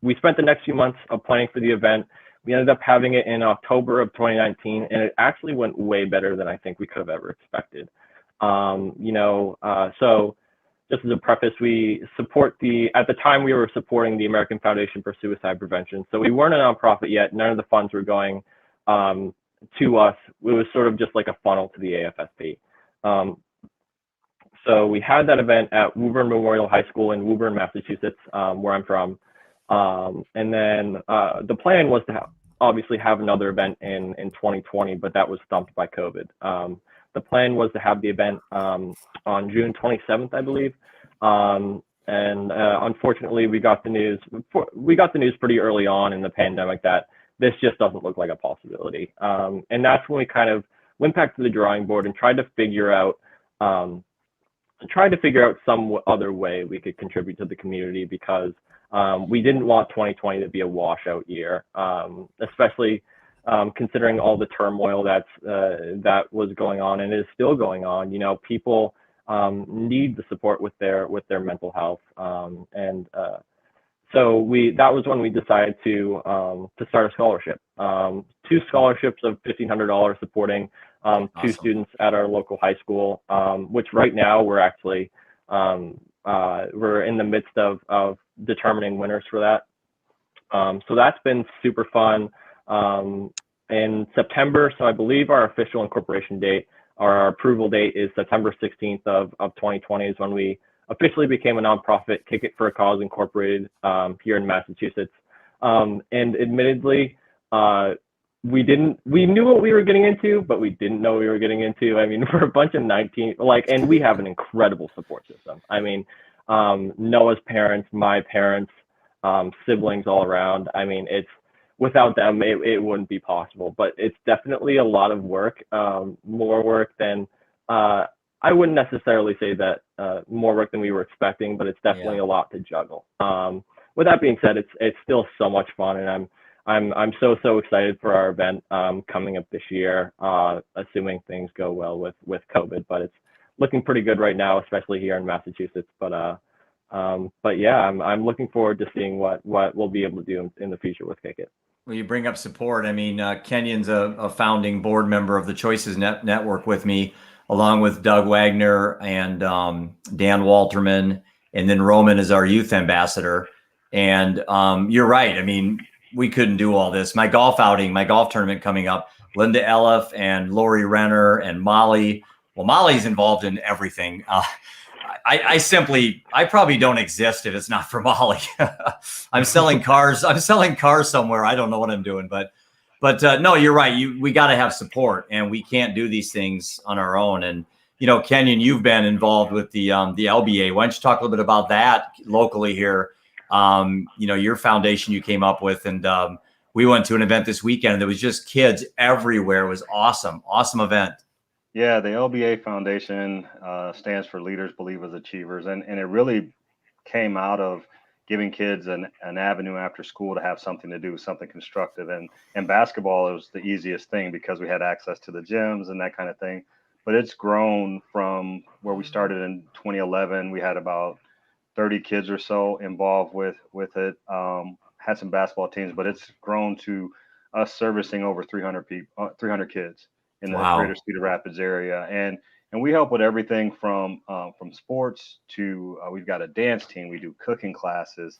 we spent the next few months of planning for the event. We ended up having it in October of 2019, and it actually went way better than I think we could have ever expected. So just as a preface, at the time we were supporting the American Foundation for Suicide Prevention. So we weren't a nonprofit yet. None of the funds were going to us. It was sort of just like a funnel to the AFSP. So we had that event at Woburn Memorial High School in Woburn, Massachusetts, where I'm from. And then the plan was to obviously have another event in 2020, but that was stumped by COVID. The plan was to have the event on June 27th, I believe. And unfortunately, we got the news pretty early on in the pandemic that this just doesn't look like a possibility. And that's when we kind of went back to the drawing board and tried to figure out some other way we could contribute to the community, because we didn't want 2020 to be a washout year, especially considering all the turmoil that was going on and is still going on. People need the support with their mental health, and so that was when we decided to start a scholarship. 2 scholarships of $1,500 supporting 2 Awesome. students at our local high school, which right now we're actually we're in the midst of determining winners for that. So that's been super fun. In September, so I believe our official incorporation date, or our approval date, is September 16th of 2020 is when we officially became a nonprofit, Kick It for a Cause Incorporated, here in Massachusetts. And admittedly, we knew what we were getting into, but we didn't know what we were getting into. I mean, we're a bunch of 19, and we have an incredible support system. I mean, Noah's parents, my parents, siblings all around. I mean, without them, it wouldn't be possible, but it's definitely a lot of work, more work than, I wouldn't necessarily say that more work than we were expecting, but it's definitely a lot to juggle. With that being said, it's still so much fun, and I'm so excited for our event coming up this year, assuming things go well with COVID, but it's looking pretty good right now, especially here in Massachusetts. But yeah, I'm looking forward to seeing what we'll be able to do in the future with Kick It. Well, you bring up support. I mean, Kenyon's a founding board member of the Choices Network with me, along with Doug Wagner and Dan Walterman, and then Roman is our youth ambassador. And you're right. I mean, we couldn't do all this. My golf tournament coming up, Linda Elliff and Lori Renner and Molly. Well, Molly's involved in everything. I probably don't exist if it's not for Molly. I'm selling cars. I'm selling cars somewhere. I don't know what I'm doing, but no, you're right. We got to have support, and we can't do these things on our own. And Kenyon, you've been involved with the LBA. Why don't you talk a little bit about that locally here? Your foundation you came up with, and we went to an event this weekend. There was just kids everywhere. It was awesome event. Yeah, the LBA Foundation stands for Leaders, Believers, Achievers, and it really came out of giving kids an avenue after school to have something to do, something constructive. And basketball was the easiest thing because we had access to the gyms and that kind of thing. But it's grown from where we started in 2011. We had about 30 kids or so involved with it. Had some basketball teams, but it's grown to us servicing over 300 kids in the greater Cedar Rapids area. And we help with everything from sports to we've got a dance team. We do cooking classes.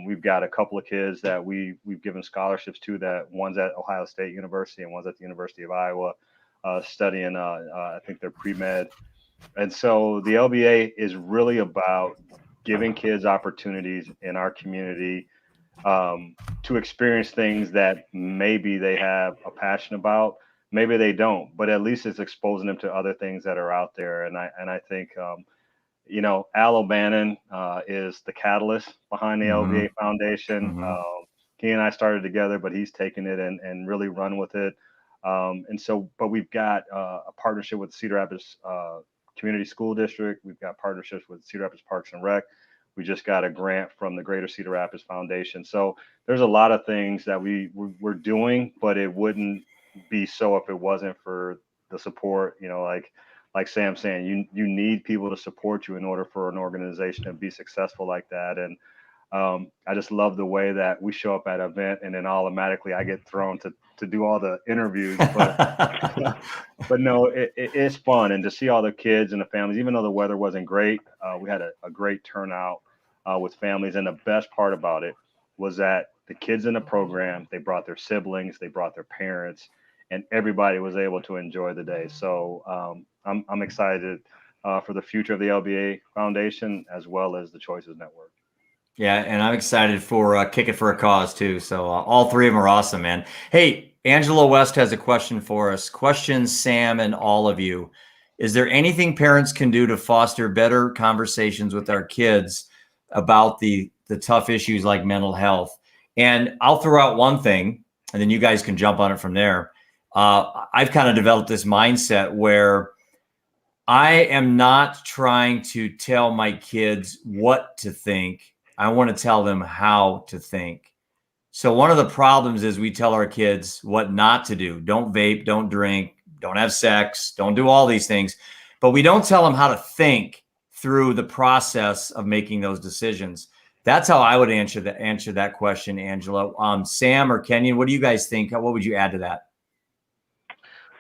We've got a couple of kids that we've given scholarships to, that one's at Ohio State University and one's at the University of Iowa studying, I think they're pre-med. And so the LBA is really about giving kids opportunities in our community to experience things that maybe they have a passion about. Maybe they don't, but at least it's exposing them to other things that are out there. And I think, Al O'Bannon is the catalyst behind the LBA Foundation. He and I started together, but he's taken it and really run with it. But we've got a partnership with Cedar Rapids Community School District. We've got partnerships with Cedar Rapids Parks and Rec. We just got a grant from the Greater Cedar Rapids Foundation. So there's a lot of things that we're doing, but it wouldn't be so if it wasn't for the support. Like Sam's saying, you need people to support you in order for an organization to be successful like that. And I just love the way that we show up at an event and then automatically I get thrown to do all the interviews. But no, it's fun. And to see all the kids and the families, even though the weather wasn't great, we had a great turnout with families. And the best part about it was that the kids in the program, they brought their siblings, they brought their parents, and everybody was able to enjoy the day. So I'm excited for the future of the LBA Foundation as well as the Choices Network. Yeah, and I'm excited for Kick It for a Cause too. So all three of them are awesome, man. Hey, Angela West has a question for us. Question, Sam, and all of you. Is there anything parents can do to foster better conversations with our kids about the tough issues like mental health? And I'll throw out one thing, and then you guys can jump on it from there. I've kind of developed this mindset where I am not trying to tell my kids what to think. I want to tell them how to think. So one of the problems is we tell our kids what not to do. Don't vape, don't drink, don't have sex, don't do all these things. But we don't tell them how to think through the process of making those decisions. That's how I would answer that question, Angela. Sam or Kenyon, what do you guys think? What would you add to that?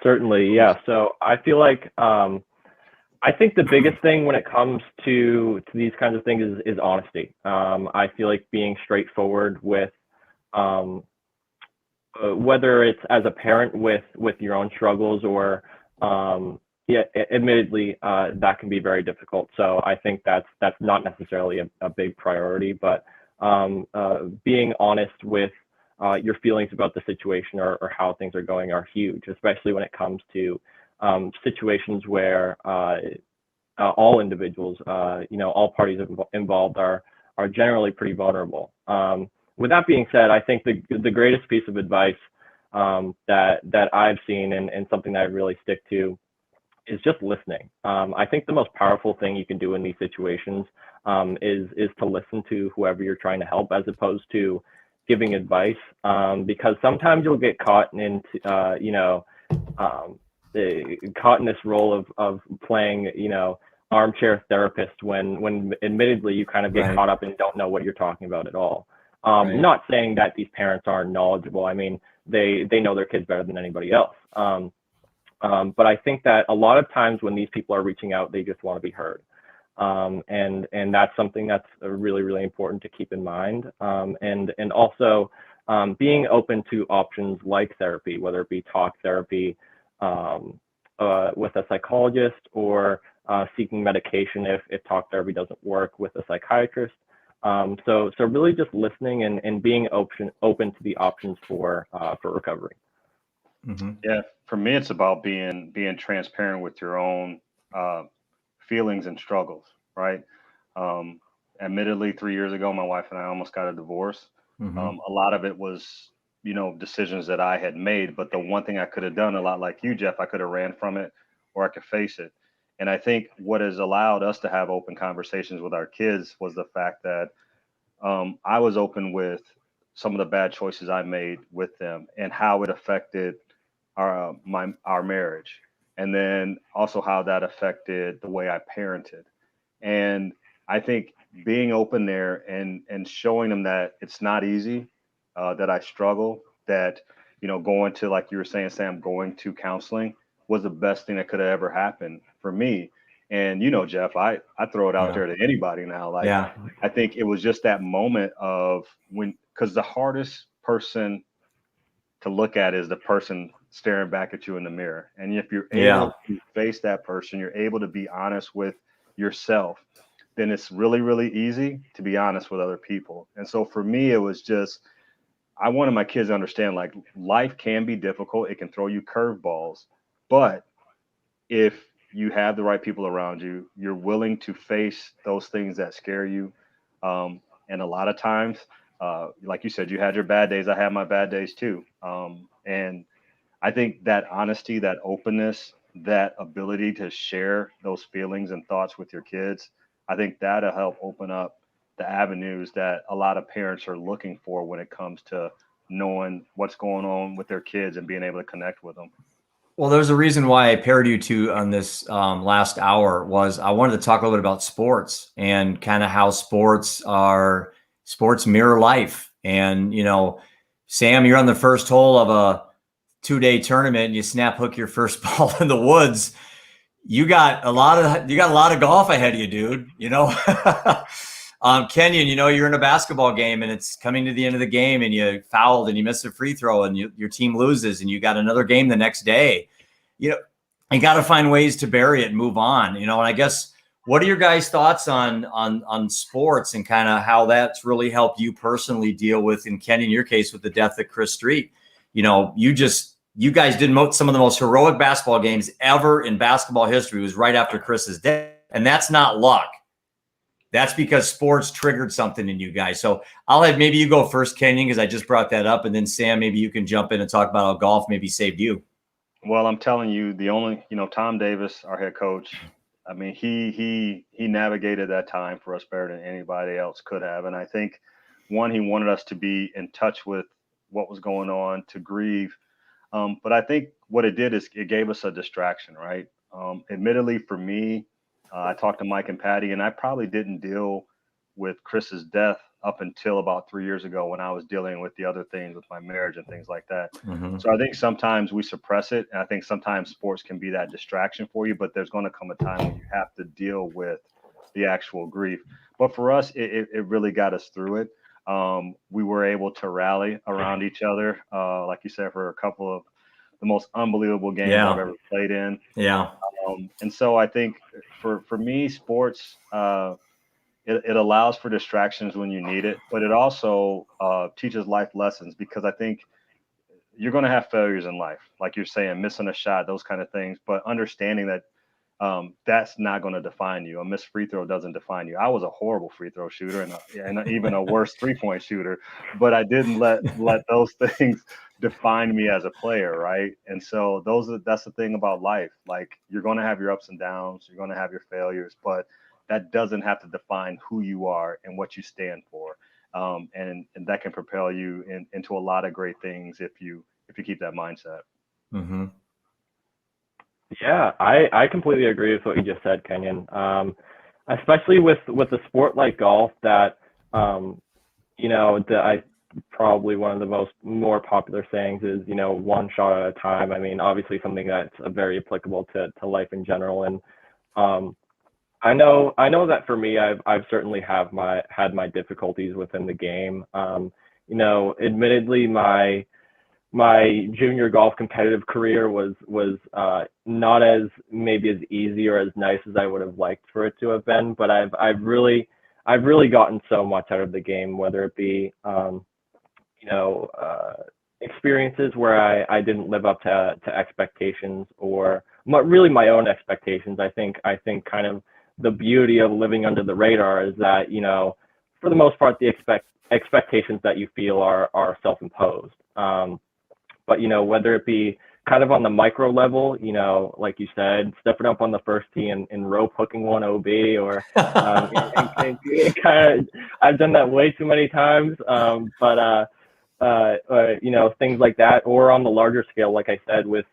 Certainly, yeah. So I feel like I think the biggest thing when it comes to these kinds of things is honesty. I feel like being straightforward with whether it's as a parent with your own struggles or yeah, admittedly that can be very difficult. So I think that's not necessarily a big priority, but being honest with your feelings about the situation or how things are going are huge, especially when it comes to situations where all individuals, all parties involved are generally pretty vulnerable. With that being said, I think the greatest piece of advice that I've seen and something that I really stick to is just listening. I think the most powerful thing you can do in these situations is to listen to whoever you're trying to help, as opposed to giving advice, because sometimes you'll get caught into caught in this role of playing armchair therapist when admittedly you kind of get caught up and don't know what you're talking about at all. Not saying that these parents aren't knowledgeable. I mean, they know their kids better than anybody else. But I think that a lot of times when these people are reaching out, they just want to be heard. And that's something that's really, really important to keep in mind. And also being open to options like therapy, whether it be talk therapy with a psychologist or seeking medication if talk therapy doesn't work with a psychiatrist. So really just listening and being open to the options for recovery. Mm-hmm. Yeah, for me, it's about being transparent with your own feelings and struggles, right? Admittedly, 3 years ago, my wife and I almost got a divorce. Mm-hmm. A lot of it was, decisions that I had made. But the one thing I could have done, a lot like you, Jeff, I could have ran from it or I could face it. And I think what has allowed us to have open conversations with our kids was the fact that I was open with some of the bad choices I made with them and how it affected our marriage, and then also how that affected the way I parented. And I think being open there and showing them that it's not easy, that I struggle, that going to, like you were saying, Sam, going to counseling was the best thing that could have ever happened for me. And Jeff, I throw it out there to anybody now. Like, I think it was just that moment of because the hardest person to look at is the person staring back at you in the mirror. And if you're able to face that person, you're able to be honest with yourself, then it's really, really easy to be honest with other people. And so for me, it was just, I wanted my kids to understand, like, life can be difficult. It can throw you curveballs, but if you have the right people around you, you're willing to face those things that scare you. And a lot of times, like you said, you had your bad days. I had my bad days too. And I think that honesty, that openness, that ability to share those feelings and thoughts with your kids, I think that'll help open up the avenues that a lot of parents are looking for when it comes to knowing what's going on with their kids and being able to connect with them. Well, there's a reason why I paired you two on this last hour was I wanted to talk a little bit about sports and kind of how sports mirror life. And, Sam, you're on the first hole of a 2-day tournament and you snap hook your first ball in the woods. You got a lot of golf ahead of you, dude. Kenyon, you're in a basketball game and it's coming to the end of the game and you fouled and you missed a free throw and your team loses and you got another game the next day. You got to find ways to bury it and move on. And I guess, what are your guys' thoughts on sports and kind of how that's really helped you personally deal with, in Kenyon, in your case, with the death of Chris Street? You guys did some of the most heroic basketball games ever in basketball history. It was right after Chris's death. And that's not luck. That's because sports triggered something in you guys. So I'll have maybe you go first, Kenyon, because I just brought that up. And then Sam, maybe you can jump in and talk about how golf maybe saved you. Well, I'm telling you, the only, Tom Davis, our head coach, I mean, he navigated that time for us better than anybody else could have. And I think one, he wanted us to be in touch with what was going on, to grieve. But I think what it did is it gave us a distraction, right? Admittedly, for me, I talked to Mike and Patty, and I probably didn't deal with Chris's death up until about 3 years ago when I was dealing with the other things with my marriage and things like that. Mm-hmm. So I think sometimes we suppress it. And I think sometimes sports can be that distraction for you, but there's going to come a time when you have to deal with the actual grief. But for us, it really got us through it. We were able to rally around each other, like you said, for a couple of the most unbelievable games I've ever played in. Yeah. And so I think for me, sports, it allows for distractions when you need it, but it also teaches life lessons, because I think you're going to have failures in life, like you're saying, missing a shot, those kind of things, but understanding that that's not going to define you. A missed free throw doesn't define you. I was a horrible free throw shooter and even a worse 3-point shooter, but I didn't let those things define me as a player, right? And so that's the thing about life. Like, you're going to have your ups and downs, you're going to have your failures, but that doesn't have to define who you are and what you stand for. And that can propel you into a lot of great things if you keep that mindset. Mm-hmm. Yeah, I completely agree with what you just said, Kenyon. Especially with a sport like golf that, I probably one of the more popular sayings is, one shot at a time. I mean, obviously something that's very applicable to life in general. And I know that for me, I've certainly had my difficulties within the game. Admittedly, my junior golf competitive career was not as maybe as easy or as nice as I would have liked for it to have been, but I've really gotten so much out of the game, whether it be experiences where I didn't live up to expectations, or really my own expectations. I think kind of the beauty of living under the radar is that, for the most part, the expectations that you feel are self-imposed. But, whether it be kind of on the micro level, like you said, stepping up on the first tee and rope hooking one OB, or I've done that way too many times. But things like that, or on the larger scale, like I said, with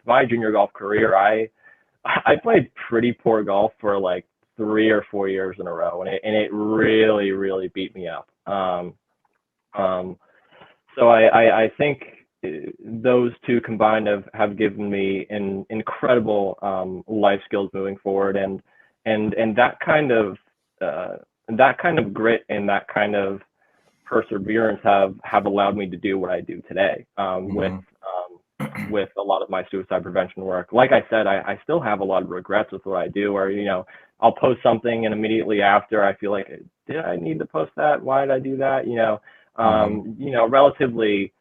my junior golf career, I played pretty poor golf for like 3 or 4 years in a row, and it really, really beat me up. So I think those two combined have given me an incredible life skills moving forward, and that kind of grit and that kind of perseverance have allowed me to do what I do today, with a lot of my suicide prevention work. Like I said, I still have a lot of regrets with what I do, or I'll post something and immediately after I feel like, did I need to post that? Why did I do that? Relatively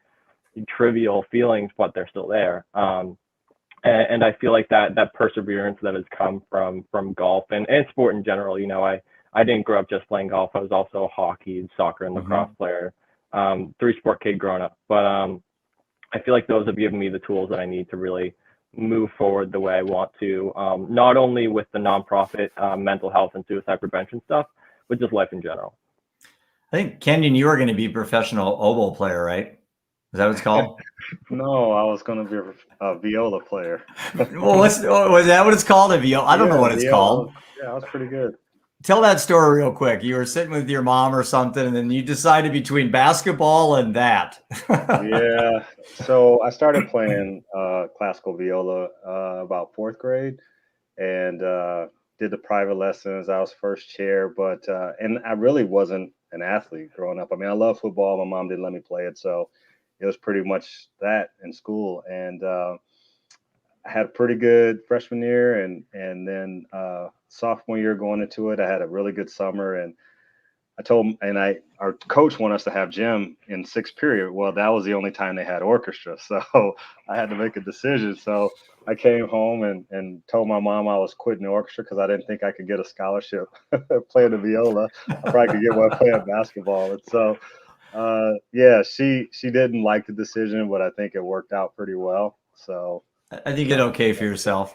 trivial feelings, but they're still there. And I feel like that perseverance that has come from golf and sport in general. I didn't grow up just playing golf. I was also a hockey, soccer, and lacrosse player, 3-sport kid growing up. But I feel like those have given me the tools that I need to really move forward the way I want to, not only with the nonprofit mental health and suicide prevention stuff, but just life in general. I think, Kenyon, you were going to be a professional oboe player, right? Is that what it's called? No, I was going to be a viola player. Well, was that what it's called? A viola? I don't know what it's called. Yeah, I was pretty good. Tell that story real quick. You were sitting with your mom or something, and then you decided between basketball and that. Yeah. So I started playing classical viola about 4th grade, and did the private lessons. I was first chair, but and I really wasn't an athlete growing up. I mean, I love football. My mom didn't let me play it, so it was pretty much that in school. And I had a pretty good freshman year, and then sophomore year going into it, I had a really good summer. And I told him, and our coach wanted us to have gym in 6th period. Well, that was the only time they had orchestra, so I had to make a decision. So I came home and told my mom I was quitting the orchestra because I didn't think I could get a scholarship playing the viola. I probably could get one playing basketball. And so, she didn't like the decision, but I think it worked out pretty well. So I think you did okay for yourself.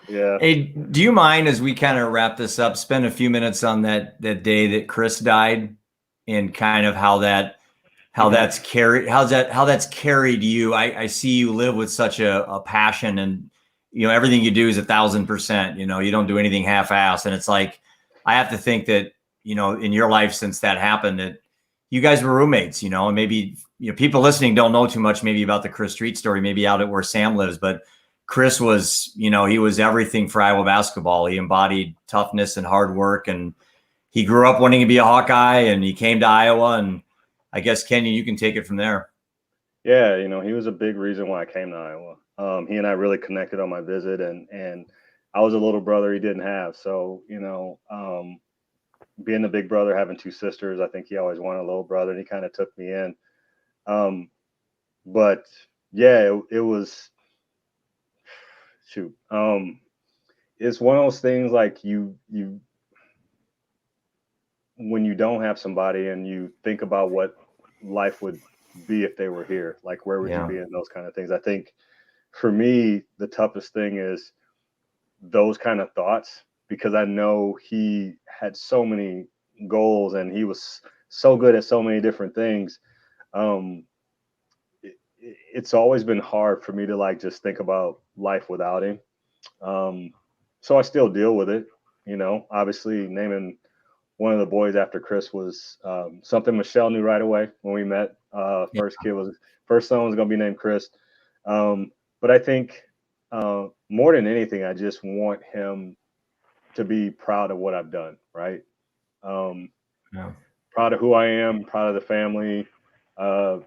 Yeah. Hey, do you mind, as we kind of wrap this up, spend a few minutes on that day that Chris died in kind of how that's carried you. I see you live with such a passion, and everything you do is 1,000%. You don't do anything half-assed, and it's like I have to think that in your life since that happened that you guys were roommates. And maybe people listening don't know too much maybe about the Chris Street story, maybe out at where Sam lives, but Chris was he was everything for Iowa basketball. He embodied toughness and hard work, and he grew up wanting to be a Hawkeye, and he came to Iowa, and I guess, Kenyon, you can take it from there. Yeah, he was a big reason why I came to Iowa. He and I really connected on my visit, and I was a little brother he didn't have. So, being the big brother, having two sisters, I think he always wanted a little brother, and he kind of took me in. But yeah, it was, shoot. It's one of those things like you when you don't have somebody and you think about what life would be if they were here, like where would you be, and those kind of things. I think for me, the toughest thing is those kind of thoughts, because I know he had so many goals and he was so good at so many different things. It's always been hard for me to like just think about life without him. So I still deal with it, obviously naming one of the boys after Chris was something Michelle knew right away when we met. First son was going to be named Chris. But I think more than anything, I just want him to be proud of what I've done. Right. Proud of who I am, proud of the family, proud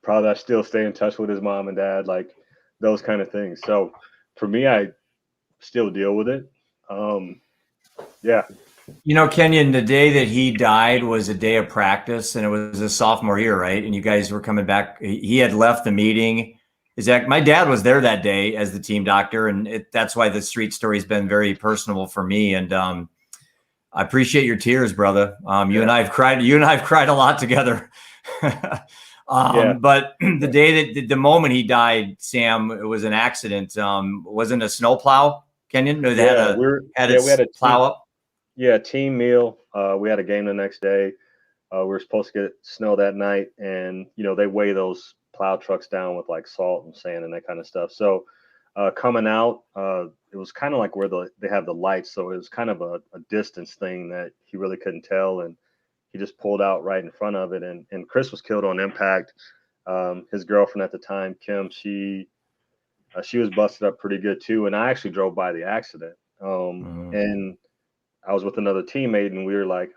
that I still stay in touch with his mom and dad, like those kind of things. So for me, I still deal with it. Yeah. Kenyon, the day that he died was a day of practice, and it was a sophomore year, right? And you guys were coming back. He had left the meeting. My dad was there that day as the team doctor, and that's why the Street story has been very personal for me. And I appreciate your tears, brother. You and I have cried. You and I have cried a lot together. But the day the moment he died, Sam, it was an accident. Wasn't a snowplow, Kenyon? No, they had a plow up. Yeah, team meal. We had a game the next day. We were supposed to get snow that night, and they weigh those plow trucks down with like salt and sand and that kind of stuff. So coming out, it was kind of like where they have the lights, so it was kind of a distance thing that he really couldn't tell, and he just pulled out right in front of it. And Chris was killed on impact. His girlfriend at the time, Kim, she was busted up pretty good too, and I actually drove by the accident. And I was with another teammate, and we were like,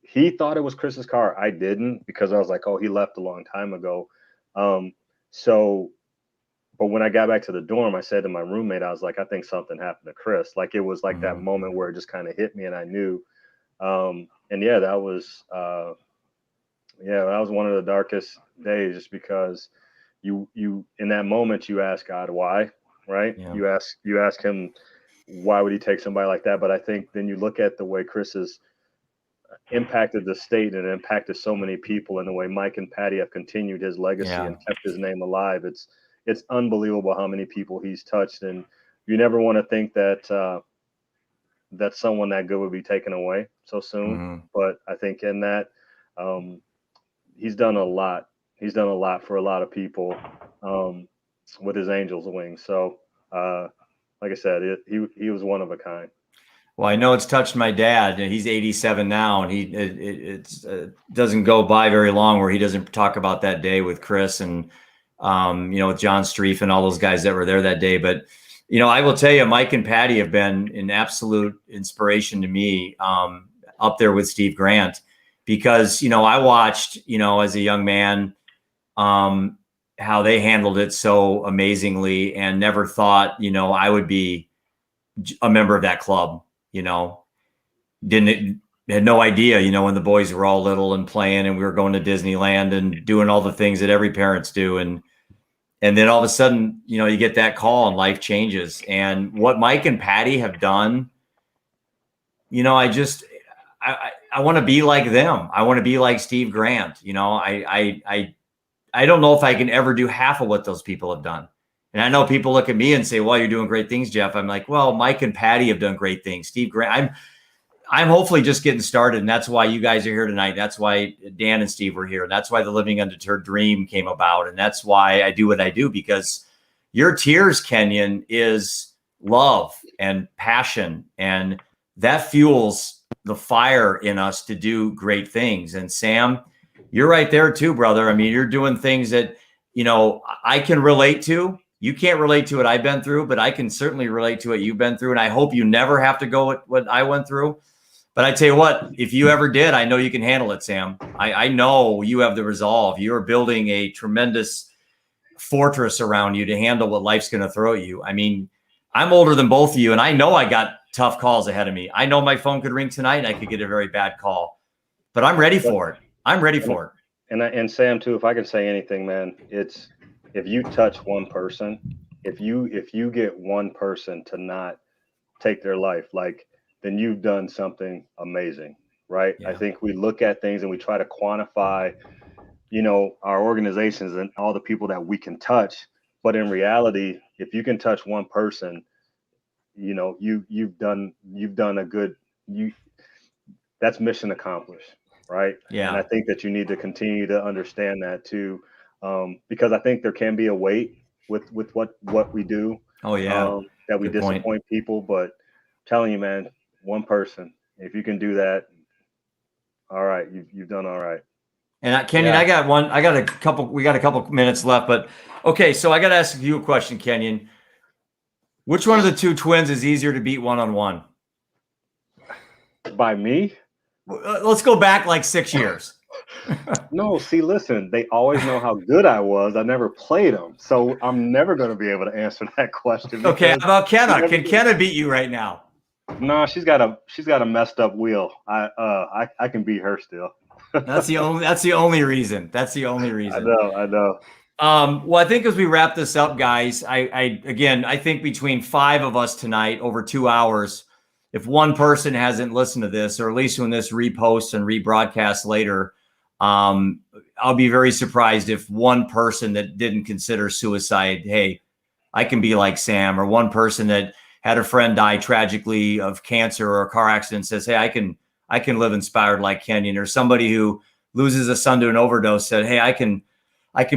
he thought it was Chris's car. I didn't, because I was like, oh, he left a long time ago. But when I got back to the dorm, I said to my roommate, I was like, I think something happened to Chris. Like it was like that moment where it just kind of hit me, and I knew. And yeah, that was one of the darkest days, just because you in that moment you ask God why, right? Yeah. You ask him, why would he take somebody like that? But I think then you look at the way Chris has impacted the state and impacted so many people, and the way Mike and Patty have continued his legacy and kept his name alive. It's unbelievable how many people he's touched, and you never want to think that that someone that good would be taken away so soon. But I think in that, he's done a lot. He's done a lot for a lot of people with his Angels wings. So, like I said, he was one of a kind. Well, I know it's touched my dad. He's 87 now, and it doesn't go by very long where he doesn't talk about that day with Chris and with John Streif and all those guys that were there that day. But I will tell you, Mike and Patty have been an absolute inspiration to me, up there with Steve Grant, because I watched as a young man how they handled it so amazingly, and never thought I would be a member of that club. Had no idea, when the boys were all little and playing, and we were going to Disneyland and doing all the things that every parents do. And then all of a sudden, you get that call and life changes. And what Mike and Patty have done, I want to be like them. I want to be like Steve Grant. I don't know if I can ever do half of what those people have done. And I know people look at me and say, well, you're doing great things, Jeff. I'm like, well, Mike and Patty have done great things. Steve Grant, I'm hopefully just getting started, and that's why you guys are here tonight. That's why Dan and Steve were here. That's why the Living Undeterred Dream came about, and that's why I do what I do, because your tears, Kenyon, is love and passion, and that fuels the fire in us to do great things. And Sam, you're right there too, brother. I mean, you're doing things that, you know, I can relate to. You can't relate to what I've been through, but I can certainly relate to what you've been through. And I hope you never have to go what I went through. But I tell you what, if you ever did, I know you can handle it, Sam. I know you have the resolve. You're building a tremendous fortress around you to handle what life's going to throw at you. I mean, I'm older than both of you, and I know I got tough calls ahead of me. I know my phone could ring tonight and I could get a very bad call, but I'm ready for it. I'm ready for it. And Sam too, if I can say anything, man, it's if you touch one person, if you get one person to not take their life, like, then you've done something amazing, right? Yeah. I think we look at things and we try to quantify, you know, our organizations and all the people that we can touch. But in reality, if you can touch one person, you know, you've done a good, that's mission accomplished, right? Yeah. And I think that you need to continue to understand that too, because I think there can be a weight with what we do. Oh yeah, that we Good point. disappoint people, but I'm telling you, man, one person, if you can do that, all right, you've done all right. And Kenyon, Yeah. we got a couple minutes left, but okay. So I got to ask you a question, Kenyon. Which one of the two twins is easier to beat one-on-one? By me? Let's go back like 6 years. No, see, listen, they always know how good I was. I never played them, so I'm never going to be able to answer that question. Okay, how about Kenna? Can Kenna beat you right now? No, she's got a messed up wheel. I can beat her still. That's the only reason. That's the only reason. I know. Well, I think as we wrap this up, guys, I think between 5 of us tonight over 2 hours, if one person hasn't listened to this, or at least when this reposts and rebroadcasts later, I'll be very surprised if one person that didn't consider suicide, hey, I can be like Sam, or one person that had a friend die tragically of cancer or a car accident says, hey, I can live inspired like Kenyon, or somebody who loses a son to an overdose said, hey, I can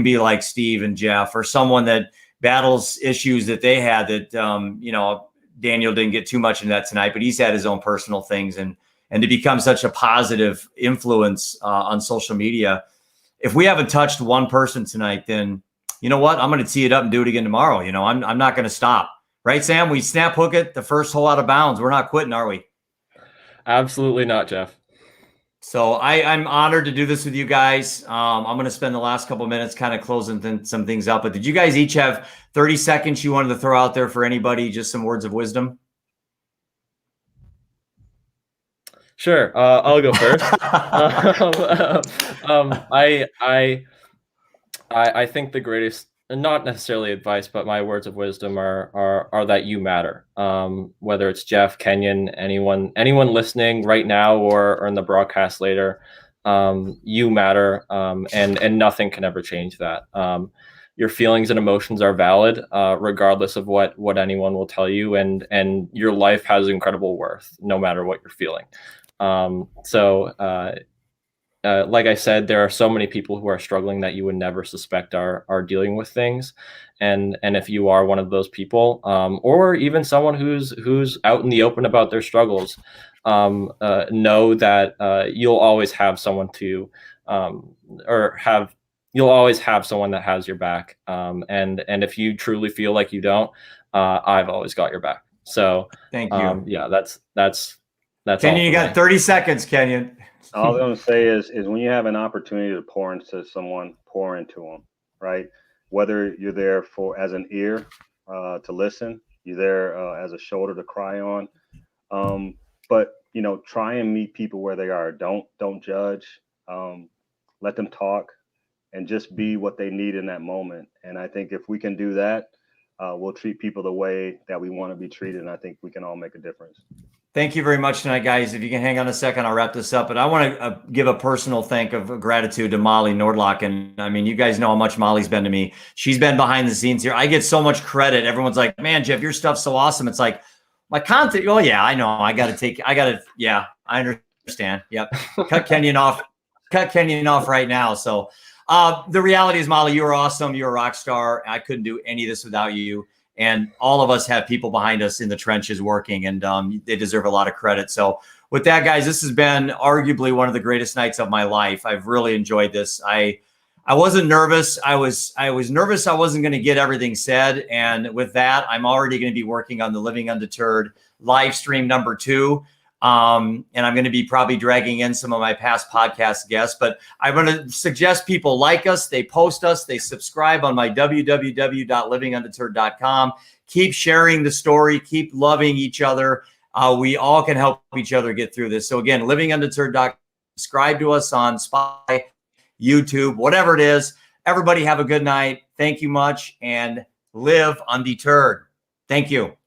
be like Steve and Jeff, or someone that battles issues that they had that, you know, Daniel didn't get too much into that tonight, but he's had his own personal things, and to become such a positive influence on social media. If we haven't touched one person tonight, then you know what? I'm going to tee it up and do it again tomorrow. You know, I'm not going to stop. Right, Sam? We snap hook it the first hole out of bounds. We're not quitting, are we? Absolutely not, Jeff. So I'm honored to do this with you guys. I'm going to spend the last couple of minutes kind of closing some things up. But did you guys each have 30 seconds you wanted to throw out there for anybody? Just some words of wisdom? Sure. I'll go first. I think the greatest, not necessarily advice, but my words of wisdom are that you matter. Whether it's Jeff, Kenyon, anyone listening right now or in the broadcast later, you matter, and nothing can ever change that. Your feelings and emotions are valid, regardless of what anyone will tell you, and your life has incredible worth, no matter what you're feeling. Like I said, there are so many people who are struggling that you would never suspect are dealing with things. And if you are one of those people, or even someone who's out in the open about their struggles, know that you'll always have someone you'll always have someone that has your back. And if you truly feel like you don't, I've always got your back. So thank you. Yeah, that's Kenyon, you got 30 seconds, Kenyon. All I'm going to say is when you have an opportunity to pour into someone, pour into them, right? Whether you're there as an ear to listen, you're there as a shoulder to cry on. But, you know, try and meet people where they are. Don't judge. Let them talk and just be what they need in that moment. And I think if we can do that, we'll treat people the way that we want to be treated. And I think we can all make a difference. Thank you very much tonight, guys. If you can hang on a second, I'll wrap this up. But I want to give a personal thank of gratitude to Molly Nordlock. And I mean, you guys know how much Molly's been to me. She's been behind the scenes here. I get so much credit. Everyone's like, man, Jeff, your stuff's so awesome. It's like my content. Oh yeah, I know. Yeah. I understand. Yep. Cut Kenyon off. Cut Kenyon off right now. So the reality is, Molly, you are awesome. You're a rock star. I couldn't do any of this without you. And all of us have people behind us in the trenches working, and they deserve a lot of credit. So with that, guys, this has been arguably one of the greatest nights of my life. I've really enjoyed this. I wasn't nervous. I was nervous I wasn't going to get everything said. And with that, I'm already going to be working on the Living Undeterred live stream number 2. And I'm going to be probably dragging in some of my past podcast guests, but I'm going to suggest people like us, they post us, they subscribe on my www.livingundeterred.com. Keep sharing the story, keep loving each other. We all can help each other get through this. So again, livingundeterred.com, subscribe to us on Spotify, YouTube, whatever it is. Everybody have a good night. Thank you much, and live undeterred. Thank you.